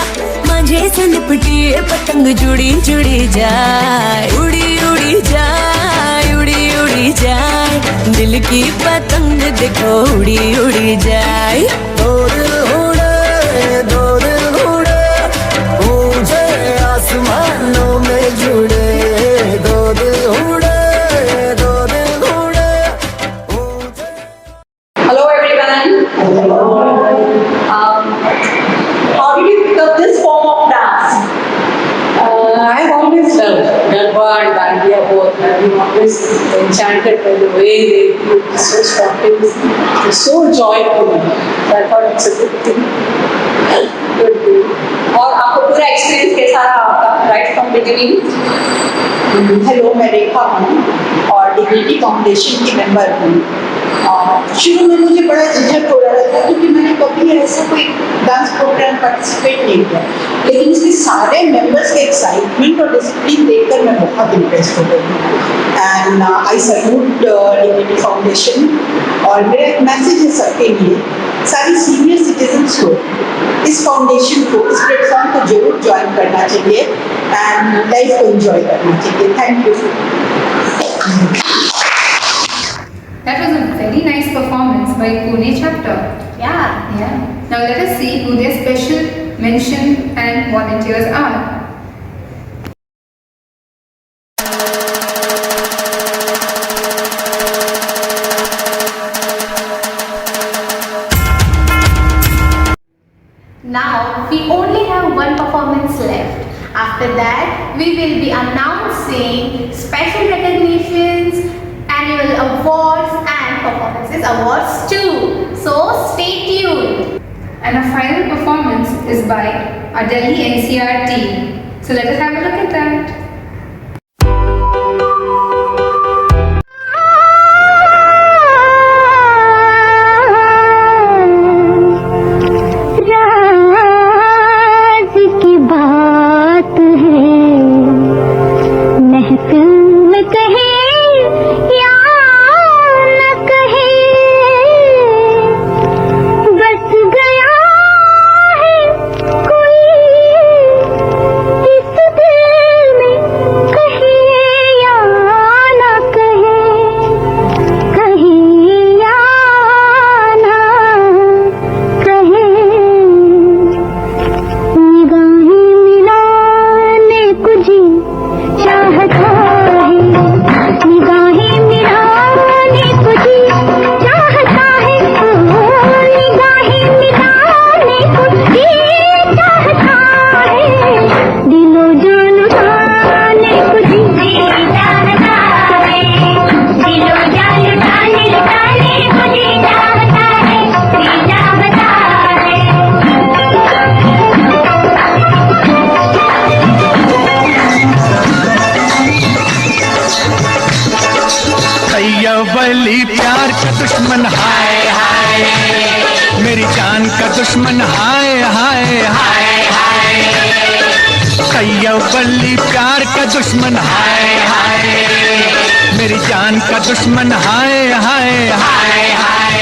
मांझे से लिपटी ये पतंग जुड़ी जुड़ी जाए उड़ी उड़ी जाए उड़ी उड़ी जाए दिल की पतंग देखो उड़ी उड़ी जाए। दो दिल उड़े ऊंचे आसमानों में जुड़े दो दिल उड़े Hello everyone. How did you pick up this form of dance? I've always loved Garba and Dandiya both. I've been always enchanted by the way they do it. So spontaneous, so joyful. So I thought it's a good thing. Good thing. और आपको पूरा experience कैसा रहा आपका right from beginning? Hello, मैं रेखा हूँ और dignity foundation की मेंबर हूँ। शुरू में मुझे बड़ा झंझट हो रहा था क्योंकि मैंने कभी ऐसा कोई डांस प्रोग्राम पार्टिसिपेट नहीं किया, लेकिन इसके सारे मेंबर्स के एक्साइटमेंट और डिसिप्लिन देखकर मैं बहुत इम्प्रेस हो गई। And I salute Dignity Foundation. और मेरा एक मैसेज है सबके लिए, सारी सीनियर सिटीजन्स को इस फाउंडेशन को, इस प्लेटफॉर्म को जरूर ज्वाइन करना चाहिए एंड लाइफ को एंजॉय करना चाहिए। Thank you. That was a very nice performance by Pune chapter. Yeah. Now let us see who their special mention and volunteers are. Now we only have one performance left. After that, we will be announcing special recognitions, annual awards and performances awards too. So stay tuned. And our final performance is by our Delhi NCR team. So let us have a look at that. राज की बात है महफिल में कहे या न कहे, बस गया है कोई इस दिल में, कहे या न कहे, कहे या न कहे। निगाहें मिलाने को जी चाहता है, निगाहें मिलाने को जी चाहता है, निगाहें मिलाने को जी चाहता है, दिलो जान लुटाने को जी चाहता है, दिलो जान लुटाने को जी चाहता है, जी चाहता है। वली प्यार का दुश्मन हाय हाय, मेरी जान का दुश्मन हाय हाय हाय हाय। वली प्यार का दुश्मन हाय हाय, मेरी जान का दुश्मन हाय हाय हाय हाय।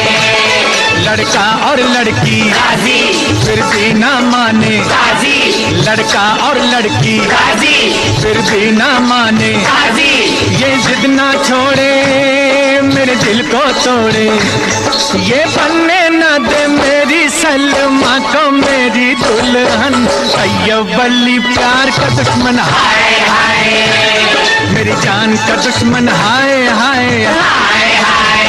लड़का और लड़की राजी फिर भी ना माने राजी, लड़का और लड़की राजी फिर भी ना माने राजी। ये जिद ना छोड़े मेरे दिल को तोड़े, ये बनने ना दे मेरी सलमा को मेरी दुल्हन। वली प्यार का दुश्मन हाय हाय, मेरी जान का दुश्मन हाय हाय हाय हाय।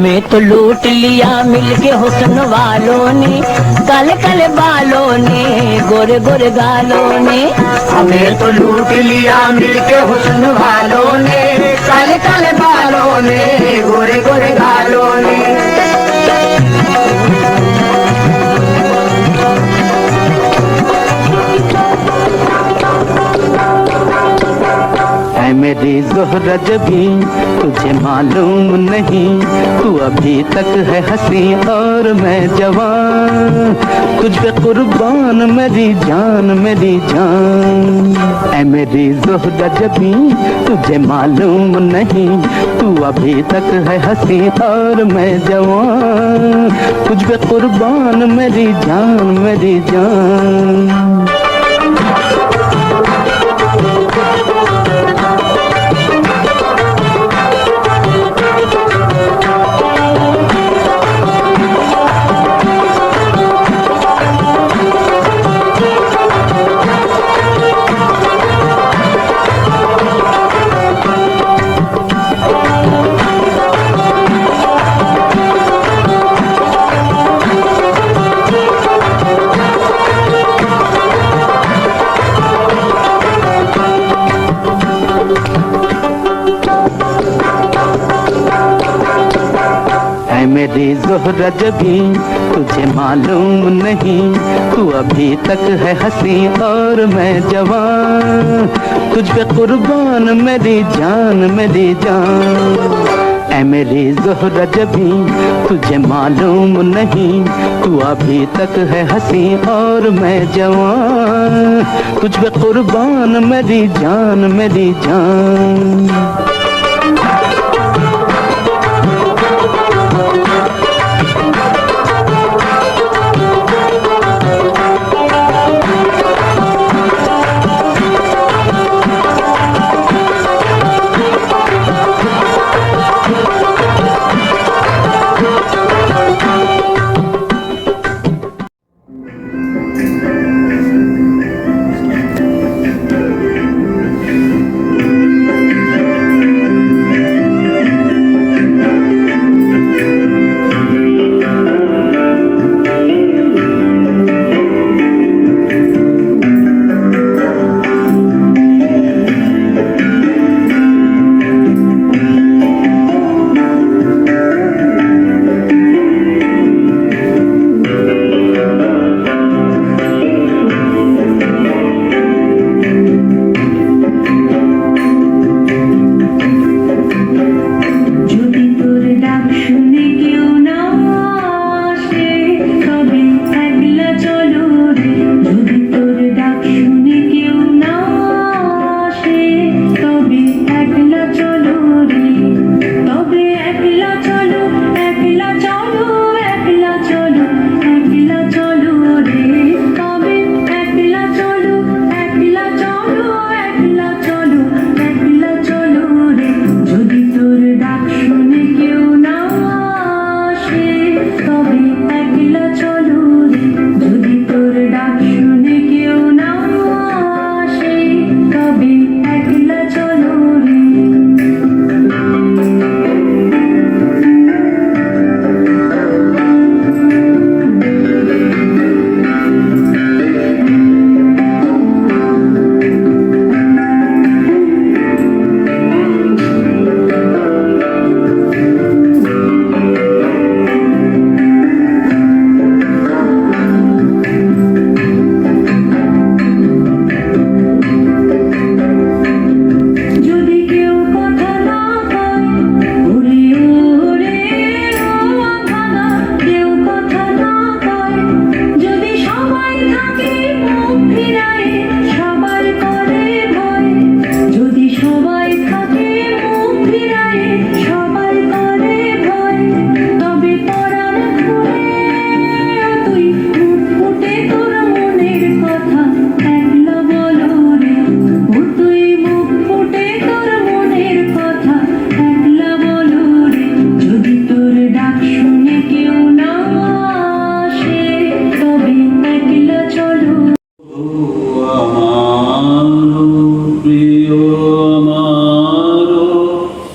हमें तो लूट लिया मिलके हुस्न वालों ने, काले काले बालों ने, गोरे गोरे गालों ने। हमें तो लूट लिया मिलके हुस्न वालों ने, काले काले बालों ने, गोरे गोरे गालों ने। ऐ मेरी ज़ोहरा जबी तुझे मालूम नहीं, तू अभी तक है हंसी और मैं जवान, तुझ पे कुर्बान मेरी जान मेरी जान। ऐ मेरी ज़ोहरा जबी तुझे मालूम नहीं, तू अभी तक है हंसी और मैं जवान, तुझ पे कुर्बान मेरी जान मेरी जान। मेरी ज़ोहरा जबी तुझे मालूम नहीं, तू अभी तक है हंसी और मैं जवान, तुझ पे कुर्बान मेरी जान मेरी जान। ऐ मेरी ज़ोहरा जबी तुझे मालूम नहीं, तू अभी तक है हंसी और मैं जवान, तुझ पे कुर्बान मेरी जान मेरी जान।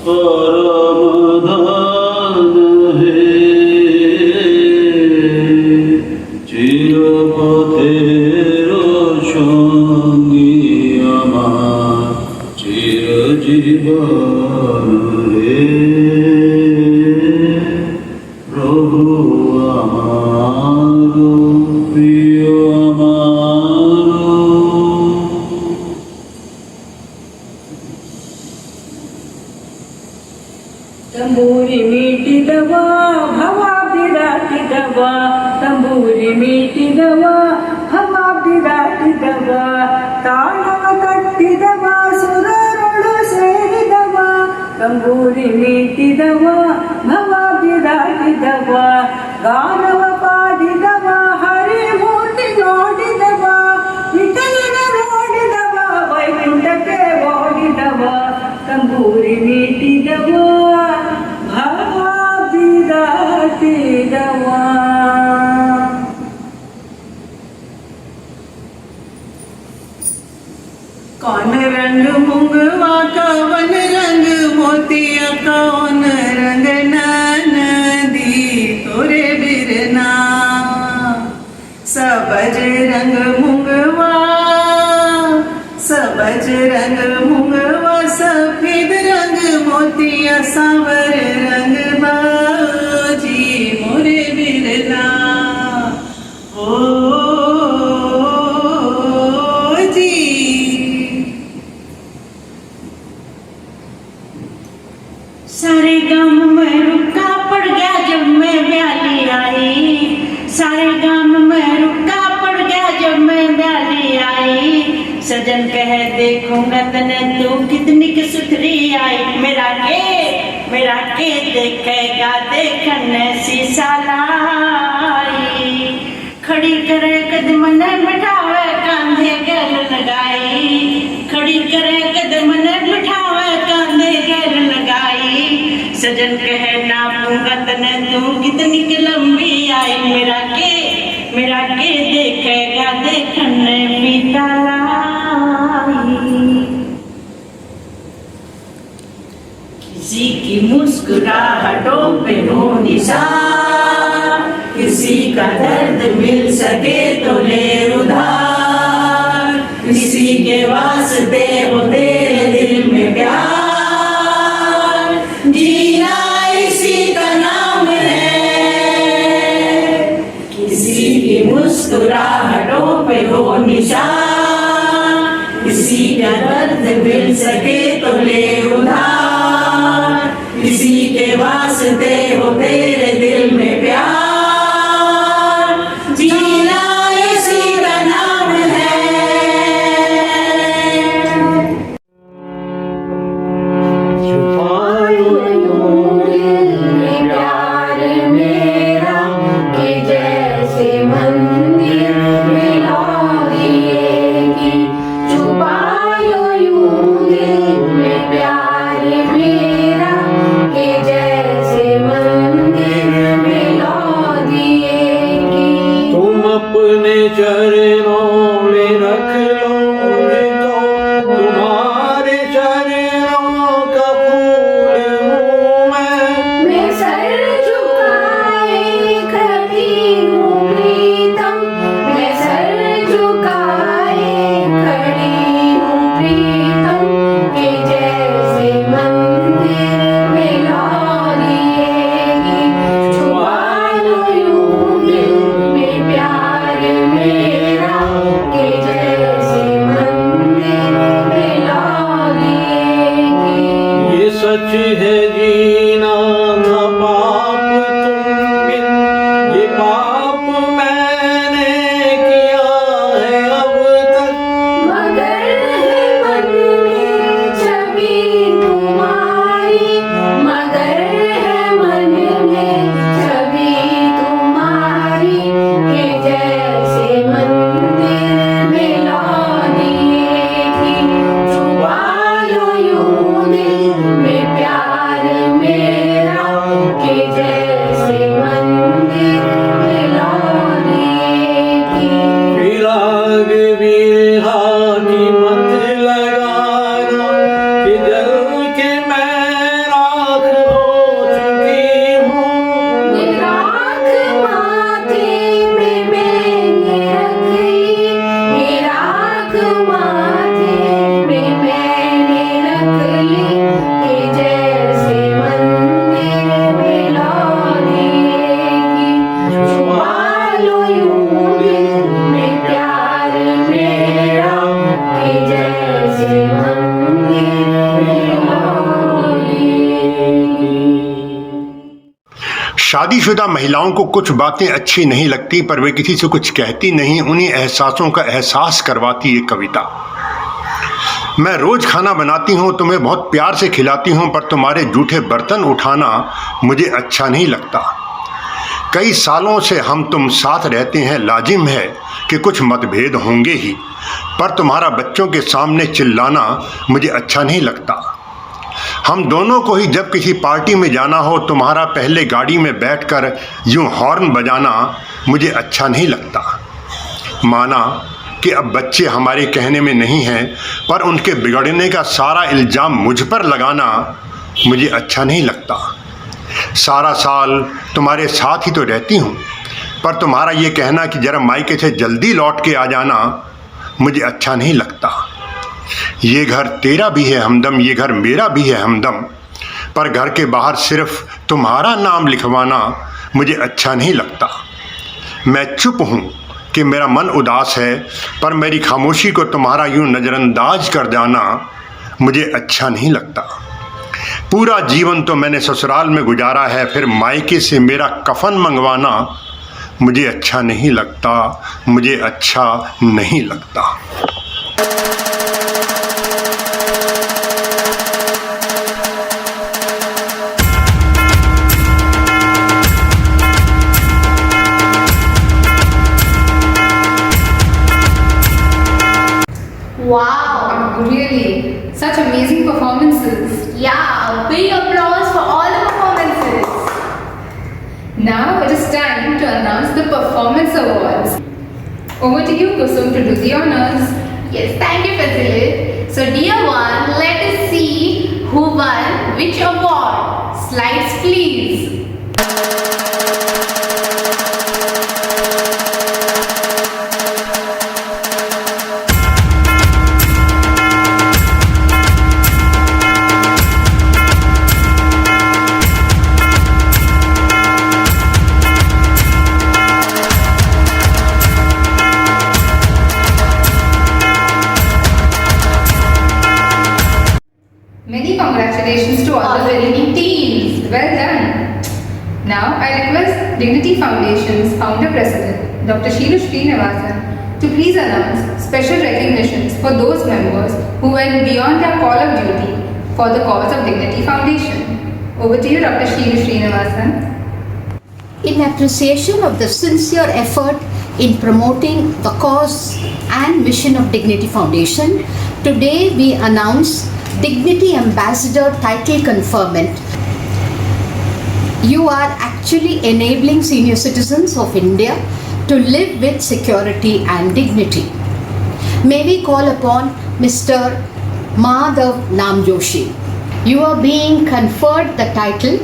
परम धन है दवा तंबूरी मीटिदव ಹವಾಬ್ದಿದಾಟಿದವ ತಾಳವ ತಟ್ಟಿದವ ಸುರರೊಳು ಸೇರಿದವ ತಂಬೂರಿ ಮೀಟಿದವ ಭವಾಬ್ದಿದಾಟಿದವ ಗಾನವ ಪಾಡಿದವ ಹರಿಮೂರ್ತಿ ನೋಡಿದವ ವಿಠಲನ ನೋಡಿದವ ವೈಕುಂಠಕ್ಕೆ ಓಡಿದವ ತಂಬೂರಿ ಮೀಟಿದವ ಭವಾಬ್ದಿದಾಟಿದವ कौन रंग मुंगवा कवन रंग मोतिया कौन रंग नदी तोरे बिरना सबज रंग मुंगवा सबज रंग मुंगवा सफेद रंग मोतिया सांवर रंग बाजी मोरे बिरना ओ सारे गांव में रुका पड़ गया जब मैं ब्याली आई सारे गांव में रुका पड़ गया जब मैं ब्याली आई सजन कह देखूंगा तने तू कितनी की सुथरी आई मेरा के देखेगा देखने शीशा लाई खड़ी करे कदम ने बिठावे कांधे गल लगाई खड़ी करे कदम ने बिठावे कांधे गल लगाई सजन कह नापूंगा तने तू कितनी की लंबी आई मेरा के देखेगा देखने पीता लाई किसी की मुस्कुराहटों पे हो निशान किसी का दर्द मिल सके तो ले उधार किसी के वास्ते हो तेरे दिल में प्यार जीना इसी का नाम है किसी की मुस्कुराहटों पे हो निशान किसी का दर्द मिल सके तो ले उधार किसी के वास्ते हो तेरे दिल में प्यार जीना इसी का नाम है प्यार मेरा कि जैसे मंदिर मिला दिएगी छुपायो यूं दिल में प्यार मेरा कि जैसे मंदिर शादीशुदा महिलाओं को कुछ बातें अच्छी नहीं लगती पर वे किसी से कुछ कहती नहीं, उन्हीं एहसासों का एहसास करवाती ये कविता। मैं रोज खाना बनाती हूँ, तुम्हें बहुत प्यार से खिलाती हूँ, पर तुम्हारे जूठे बर्तन उठाना मुझे अच्छा नहीं लगता। कई सालों से हम तुम साथ रहते हैं, लाजिम है कि कुछ मतभेद होंगे ही, पर तुम्हारा बच्चों के सामने चिल्लाना मुझे अच्छा नहीं लगता। हम दोनों को ही जब किसी पार्टी में जाना हो, तुम्हारा पहले गाड़ी में बैठकर यूं हॉर्न बजाना मुझे अच्छा नहीं लगता। माना कि अब बच्चे हमारे कहने में नहीं हैं, पर उनके बिगड़ने का सारा इल्ज़ाम मुझ पर लगाना मुझे अच्छा नहीं लगता। सारा साल तुम्हारे साथ ही तो रहती हूँ, पर तुम्हारा ये कहना कि जरा मायके से जल्दी लौट के आ जाना मुझे अच्छा नहीं लगता। ये घर तेरा भी है हमदम, ये घर मेरा भी है हमदम, पर घर के बाहर सिर्फ तुम्हारा नाम लिखवाना मुझे अच्छा नहीं लगता। मैं चुप हूँ कि मेरा मन उदास है, पर मेरी खामोशी को तुम्हारा यूं नज़रअंदाज कर जाना मुझे अच्छा नहीं लगता। पूरा जीवन तो मैंने ससुराल में गुजारा है, फिर मायके से मेरा कफन मंगवाना मुझे अच्छा नहीं लगता, मुझे अच्छा नहीं लगता। Wow! Really, such amazing performances. Yeah, big applause for all the performances. Now it is time to announce the performance awards. Over to you, Kusum, to do the honors. Yes, thank you, Fazil. So, dear one, let us see who won which award. Slides, please. Many congratulations to all the winning teams. Well done. Now I request Dignity Foundation's founder president, Dr. Sheila Srinivasan, to please announce special recognitions for those members who went beyond their call of duty for the cause of Dignity Foundation. Over to you, Dr. Sheila Srinivasan. In appreciation of the sincere effort in promoting the cause and mission of Dignity Foundation, today we announce Dignity Ambassador title conferment. You are actually enabling senior citizens of India to live with security and dignity. May we call upon Mr. Madhav Namjoshi. You are being conferred the title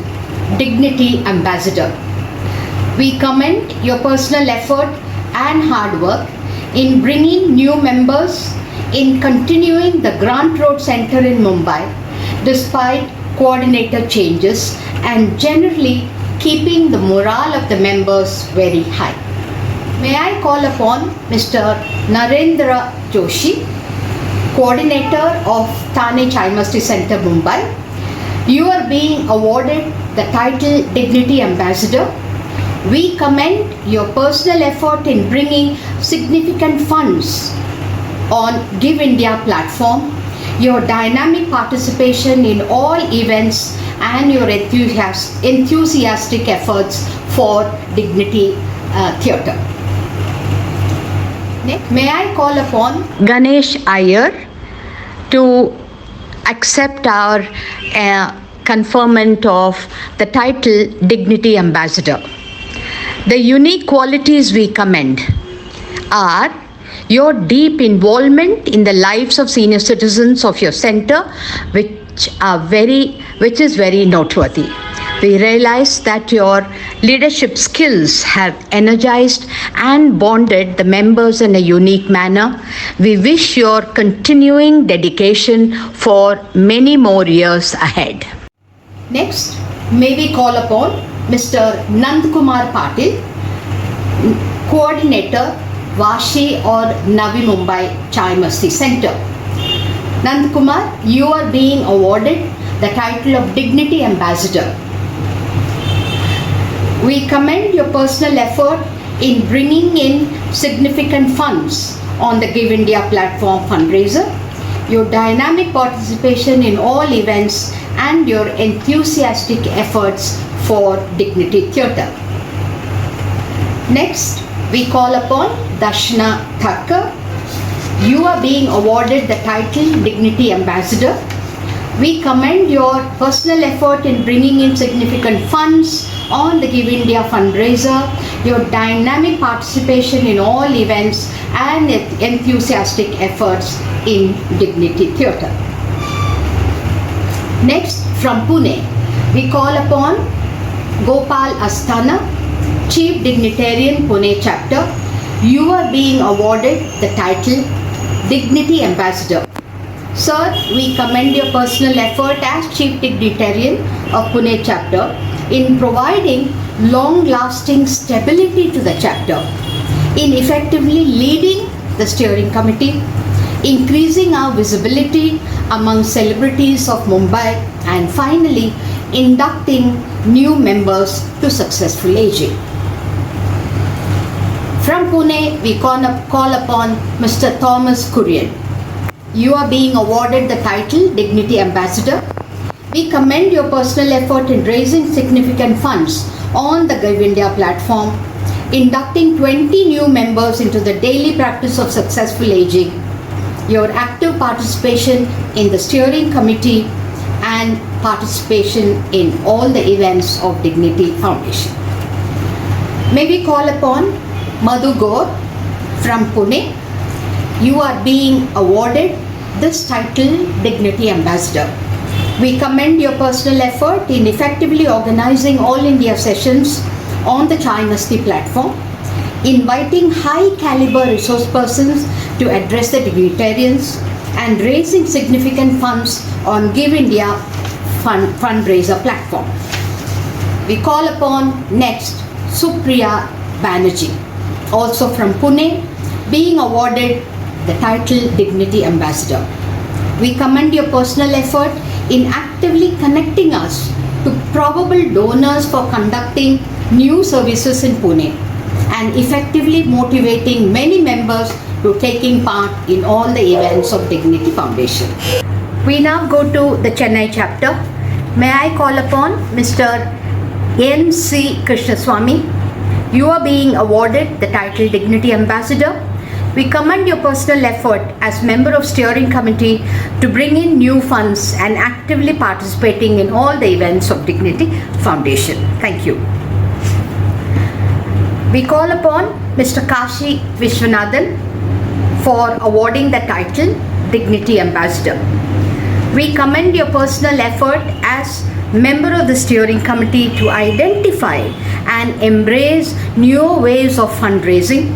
Dignity Ambassador. We commend your personal effort and hard work in bringing new members, in continuing the Grant Road Center in Mumbai despite coordinator changes and generally keeping the morale of the members very high. May I call upon Mr. Narendra Joshi, coordinator of Thane Chaimasti Center, Mumbai. You are being awarded the title Dignity Ambassador. We commend your personal effort in bringing significant funds on Give India platform, your dynamic participation in all events and your enthusiastic efforts for Dignity Theatre. Next, may I call upon Ganesh Iyer to accept our conferment of the title Dignity Ambassador. The unique qualities we commend are your deep involvement in the lives of senior citizens of your center, which is very noteworthy. We realize that your leadership skills have energized and bonded the members in a unique manner. We wish your continuing dedication for many more years ahead. Next, may we call upon Mr. Nandkumar Patil, Coordinator, Vashi or Navi Mumbai Chaimasti Center. Nandkumar, you are being awarded the title of Dignity Ambassador. We commend your personal effort in bringing in significant funds on the Give India platform fundraiser, your dynamic participation in all events, and your enthusiastic efforts for Dignity Theatre. Next, we call upon Darshana Thakkar. You are being awarded the title Dignity Ambassador. We commend your personal effort in bringing in significant funds on the Give India fundraiser, your dynamic participation in all events, and enthusiastic efforts in Dignity Theatre. Next, from Pune, we call upon Gopal Asthana, Chief Dignitarian, Pune Chapter. You are being awarded the title Dignity Ambassador. Sir, we commend your personal effort as Chief Dignitarian of Pune Chapter in providing long-lasting stability to the chapter, in effectively leading the steering committee, increasing our visibility among celebrities of Mumbai, and finally inducting new members to successful aging. From Pune, we call upon Mr. Thomas Kurian. You are being awarded the title Dignity Ambassador. We commend your personal effort in raising significant funds on the Give India platform, inducting 20 new members into the daily practice of successful aging, your active participation in the steering committee, and participation in all the events of Dignity Foundation. May we call upon Madhu Gaur from Pune. You are being awarded this title Dignity Ambassador. We commend your personal effort in effectively organizing All India sessions on the Chai Masti platform, inviting high caliber resource persons to address the dignitarians, and raising significant funds on Give India fundraiser platform. We call upon next Supriya Banerjee, also from Pune, being awarded the title Dignity Ambassador. We commend your personal effort in actively connecting us to probable donors for conducting new services in Pune, and effectively motivating many members to taking part in all the events of Dignity Foundation. We now go to the Chennai chapter. May I call upon Mr. N.C. Krishnaswamy. You are being awarded the title Dignity Ambassador. We commend your personal effort as member of steering committee to bring in new funds and actively participating in all the events of Dignity Foundation. Thank you. We call upon Mr. Kashi Vishwanathan for awarding the title Dignity Ambassador. We commend your personal effort as member of the steering committee to identify and embrace new ways of fundraising.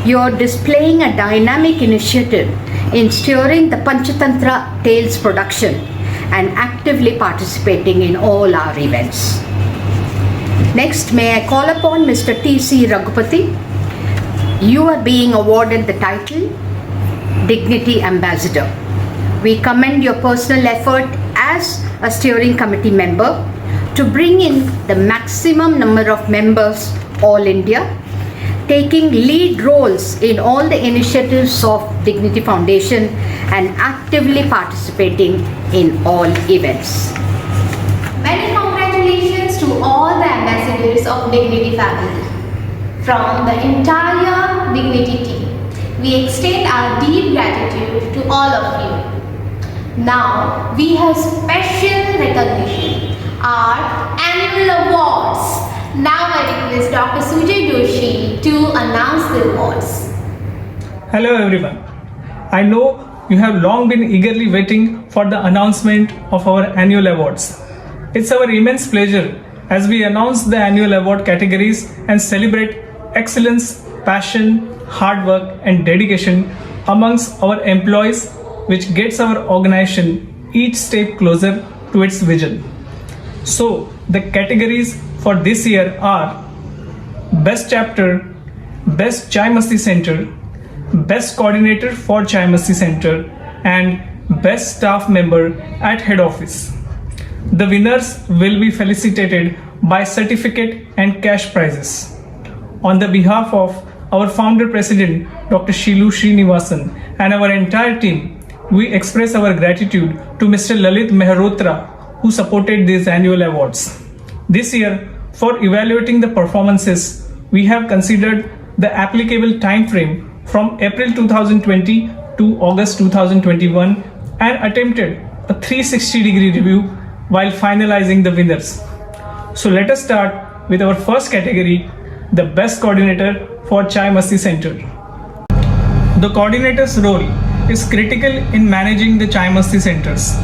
You are displaying a dynamic initiative in steering the Panchatantra Tales production and actively participating in all our events. Next, may I call upon Mr. T.C. Raghupati. You are being awarded the title Dignity Ambassador. We commend your personal effort as a steering committee member to bring in the maximum number of members all India, taking lead roles in all the initiatives of Dignity Foundation and actively participating in all events. Many congratulations to all the ambassadors of Dignity family. From the entire Dignity team, we extend our deep gratitude to all of you. Now, we have special recognition, our annual awards. Now I request Dr. Sujay Joshi to announce the awards. Hello everyone. I know you have long been eagerly waiting for the announcement of our annual awards. It's our immense pleasure as we announce the annual award categories and celebrate excellence, passion, hard work and dedication amongst our employees, which gets our organization each step closer to its vision. So the categories for this year are Best Chapter, Best Chai Masti Center, Best Coordinator for Chai Masti Center, and Best Staff Member at Head Office. The winners will be felicitated by certificate and cash prizes. On the behalf of our founder president, Dr. Shilu Srinivasan, and our entire team, we express our gratitude to Mr. Lalit Mehrotra, who supported these annual awards. This year, for evaluating the performances, we have considered the applicable time frame from April 2020 to August 2021 and attempted a 360-degree review while finalizing the winners. So let us start with our first category, the Best Coordinator for Chai Masti Center. The coordinator's role is critical in managing the Chai Masti centers.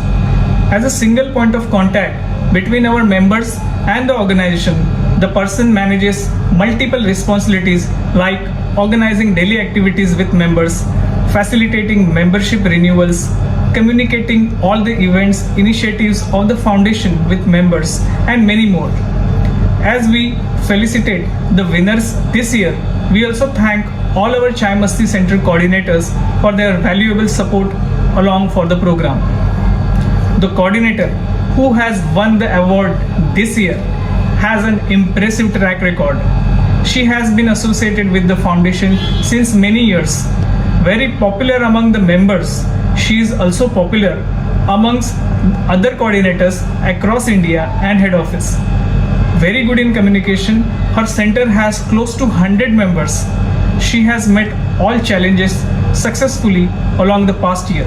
As a single point of contact between our members and the organization, the person manages multiple responsibilities like organizing daily activities with members, facilitating membership renewals, communicating all the events, initiatives of the foundation with members, and many more. As we felicitate the winners this year, we also thank all our Chai Masti Center coordinators for their valuable support along for the program. The coordinator who has won the award this year has an impressive track record. She has been associated with the foundation since many years. Very popular among the members, she is also popular amongst other coordinators across India and head office. Very good in communication, her center has close to 100 members. She has met all challenges successfully along the past year.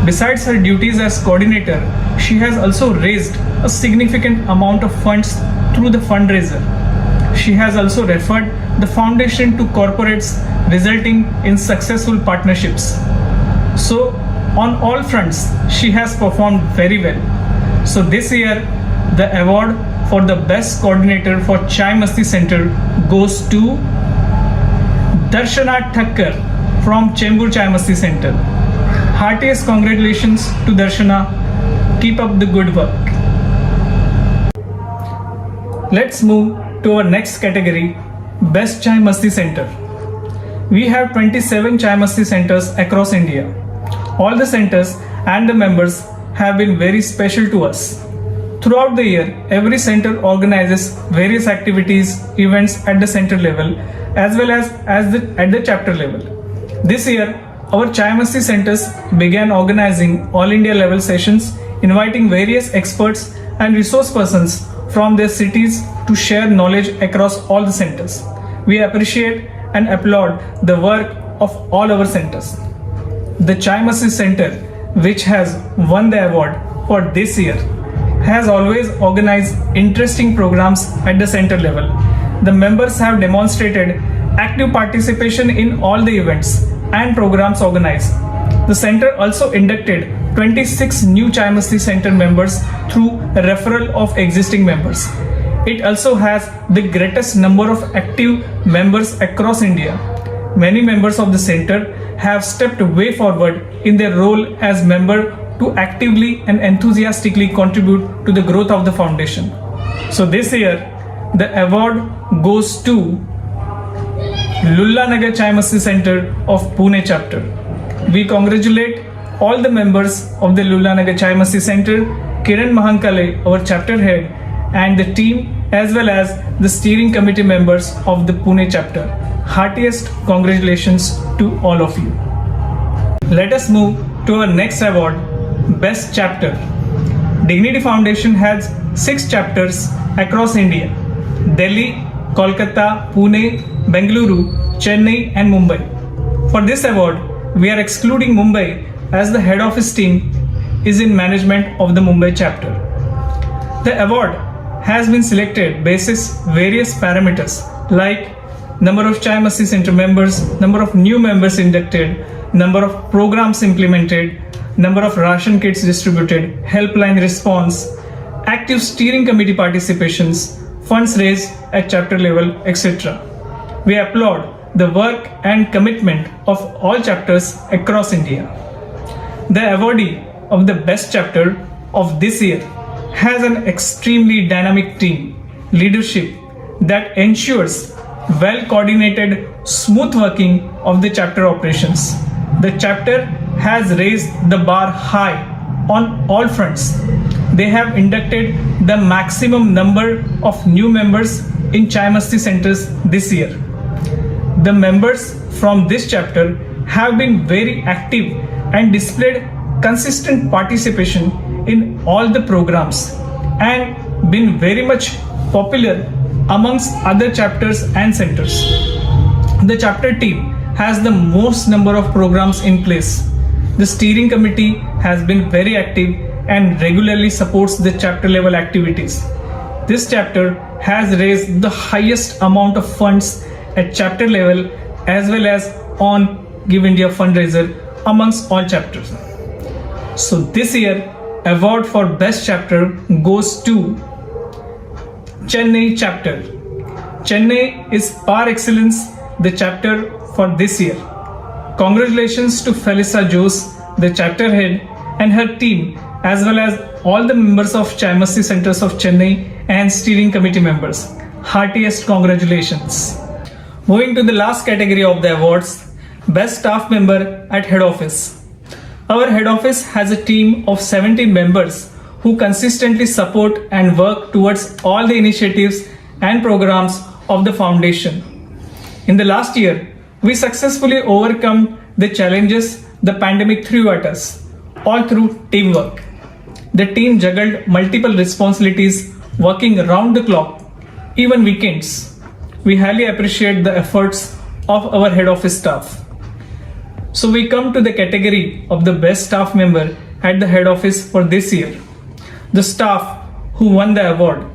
Besides her duties as coordinator, she has also raised a significant amount of funds through the fundraiser. She has also referred the foundation to corporates, resulting in successful partnerships. So, on all fronts, she has performed very well. So this year, the award for the Best Coordinator for Chai Masti Center goes to Darshana Thakkar from Chembur Chai Masti Center. Heartiest congratulations to Darshana. Keep up the good work. Let's move to our next category, Best Chai Masti Center. We have 27 Chai Masti centers across India. All the centers and the members have been very special to us. Throughout the year, every center organizes various activities, events at the center level as well as at the chapter level. This year, our Chai Masti centers began organizing all India level sessions, inviting various experts and resource persons from their cities to share knowledge across all the centers. We appreciate and applaud the work of all our centers. The Chai Masti Center, which has won the award for this year, has always organized interesting programs at the center level. The members have demonstrated active participation in all the events and programs organized. The center also inducted 26 new Chai Masti Center members through a referral of existing members. It also has the greatest number of active members across India. Many members of the center have stepped way forward in their role as member to actively and enthusiastically contribute to the growth of the foundation. So this year, the award goes to Lullanagar Chai Masti Center of Pune chapter. We congratulate all the members of the Lullanagar Chai Masti Center, Kiran Mahankale, our chapter head, and the team as well as the steering committee members of the Pune chapter. Heartiest congratulations to all of you. Let us move to our next award, Best Chapter. Dignity Foundation has 6 chapters across India: Delhi, Kolkata, Pune, Bengaluru, Chennai and Mumbai. For this award, we are excluding Mumbai as the head office team is in management of the Mumbai chapter. The award has been selected basis various parameters like number of Chai Masti Center members, number of new members inducted, number of programs implemented, number of ration kits distributed, helpline response, active steering committee participations, funds raised at chapter level, etc. We applaud the work and commitment of all chapters across India. The awardee of the best chapter of this year has an extremely dynamic team, leadership that ensures well-coordinated, smooth working of the chapter operations. The chapter has raised the bar high on all fronts. they have inducted the maximum number of new members in Chaimasti centers this year. The members from this chapter have been very active and displayed consistent participation in all the programs and been very much popular amongst other chapters and centers. The chapter team has the most number of programs in place. The steering committee has been very active and regularly supports the chapter level activities. This chapter has raised the highest amount of funds at chapter level as well as on Give India fundraiser amongst all chapters. So this year, award for best chapter goes to Chennai chapter. Chennai is par excellence the chapter for this year. Congratulations to Felisa Jose, the chapter head, and her team, as well as all the members of Chaimasti centers of Chennai and steering committee members. Heartiest congratulations. Moving to the last category of the awards, best staff member at head office. Our head office has a team of 17 members who consistently support and work towards all the initiatives and programs of the foundation. In the last year, we successfully overcome the challenges the pandemic threw at us, all through teamwork. The team juggled multiple responsibilities, working around the clock, even weekends. We highly appreciate the efforts of our head office staff. So we come to the category of the best staff member at the head office for this year. The staff who won the award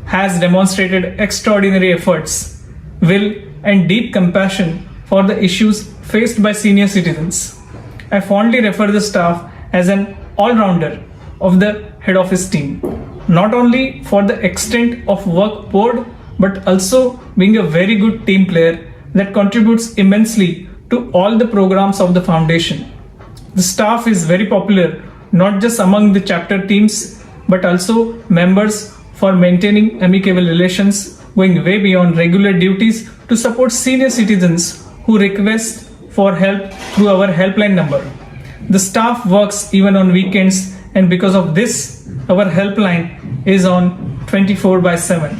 has demonstrated extraordinary efforts, will, and deep compassion for the issues faced by senior citizens. I fondly refer the staff as an all-rounder of the head office team, not only for the extent of work poured, but also being a very good team player that contributes immensely to all the programs of the foundation. The staff is very popular, not just among the chapter teams, but also members for maintaining amicable relations, going way beyond regular duties to support senior citizens who request for help through our helpline number. The staff works even on weekends, and because of this, our helpline is on 24/7.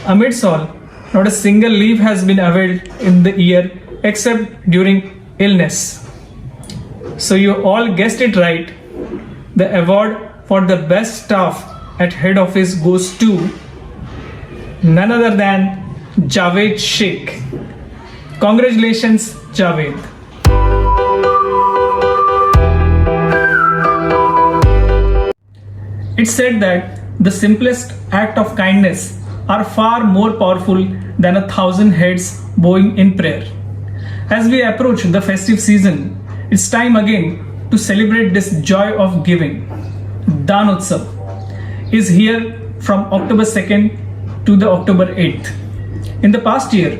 Amidst all, not a single leave has been availed in the year except during illness. So you all guessed it right. The award for the best staff at head office goes to none other than Javed Sheikh. Congratulations, Javed. It's said that the simplest act of kindness are far more powerful than 1,000 heads bowing in prayer. As we approach the festive season, it's time again to celebrate this joy of giving. Dan Utsav is here from October 2nd to the October 8th. In the past year,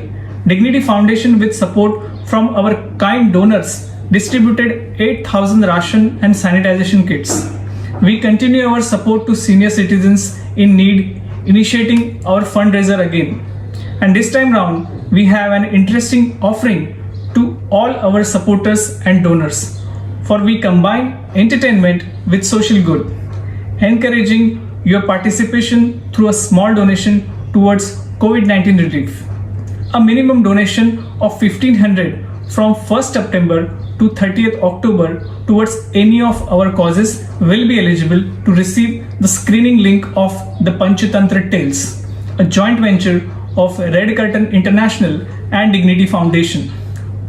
Dignity Foundation, with support from our kind donors, distributed 8,000 ration and sanitization kits. We continue our support to senior citizens in need, initiating our fundraiser again. And this time round, we have an interesting offering to all our supporters and donors. For we combine entertainment with social good, encouraging your participation through a small donation towards COVID-19 relief. A minimum donation of 1,500 from 1st September to 30th October towards any of our causes will be eligible to receive the screening link of the Panchatantra Tales, a joint venture of Red Curtain International and Dignity Foundation.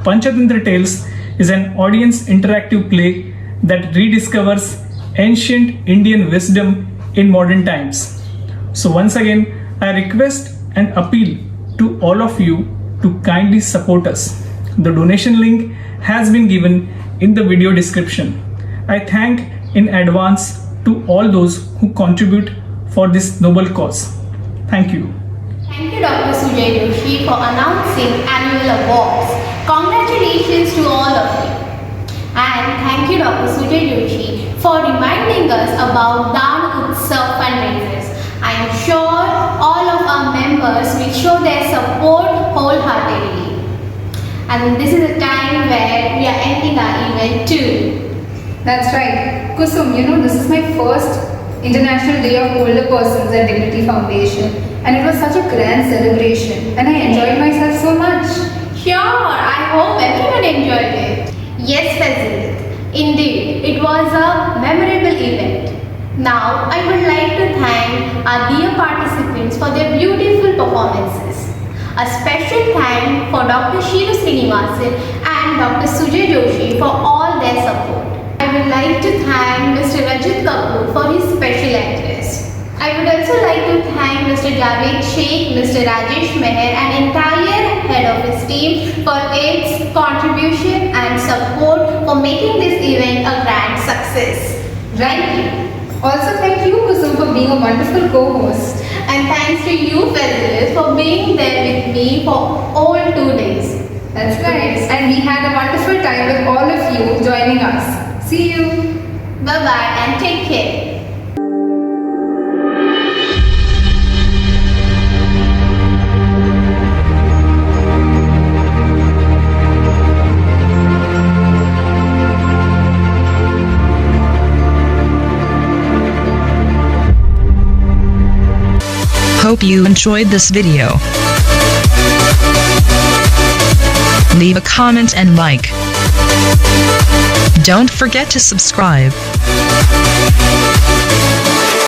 Panchatantra Tales is an audience interactive play that rediscovers ancient Indian wisdom in modern times. So once again, I request and appeal to all of you to kindly support us. The donation link has been given in the video description. I thank in advance to all those who contribute for this noble cause. Thank you. Thank you, Dr. Sujay Joshi, for announcing annual awards. Congratulations to all of you. And thank you, Dr. Sujay Joshi, for reminding us about Dan Utsav fundraisers. I am sure all of our members will show their support wholeheartedly. And this is a time where we are ending our event too. That's right. Kusum, this is my first International Day of Older Persons at Dignity Foundation, and it was such a grand celebration, and I enjoyed myself so much. Sure, I hope everyone enjoyed it. Yes, Fazil. Indeed, it was a memorable event. Now, I would like to thank our dear participants for their beautiful performances. A special thank for Dr. Shiru Srinivasan and Dr. Sujay Joshi for all their support. I would like to thank Mr. Rajat Kapoor for his special address. I would also like to thank Mr. Javed Sheikh, Mr. Rajesh Meher and entire head office team for its contribution and support for making this event a grand success. Thank you. Also, thank you, Kusum, for being a wonderful co-host. And thanks to you, Fazil, for being there with me for all 2 days. That's right. And we had a wonderful time with all of you joining us. See you. Bye-bye and take care. Hope you enjoyed this video. Leave a comment and like. Don't forget to subscribe.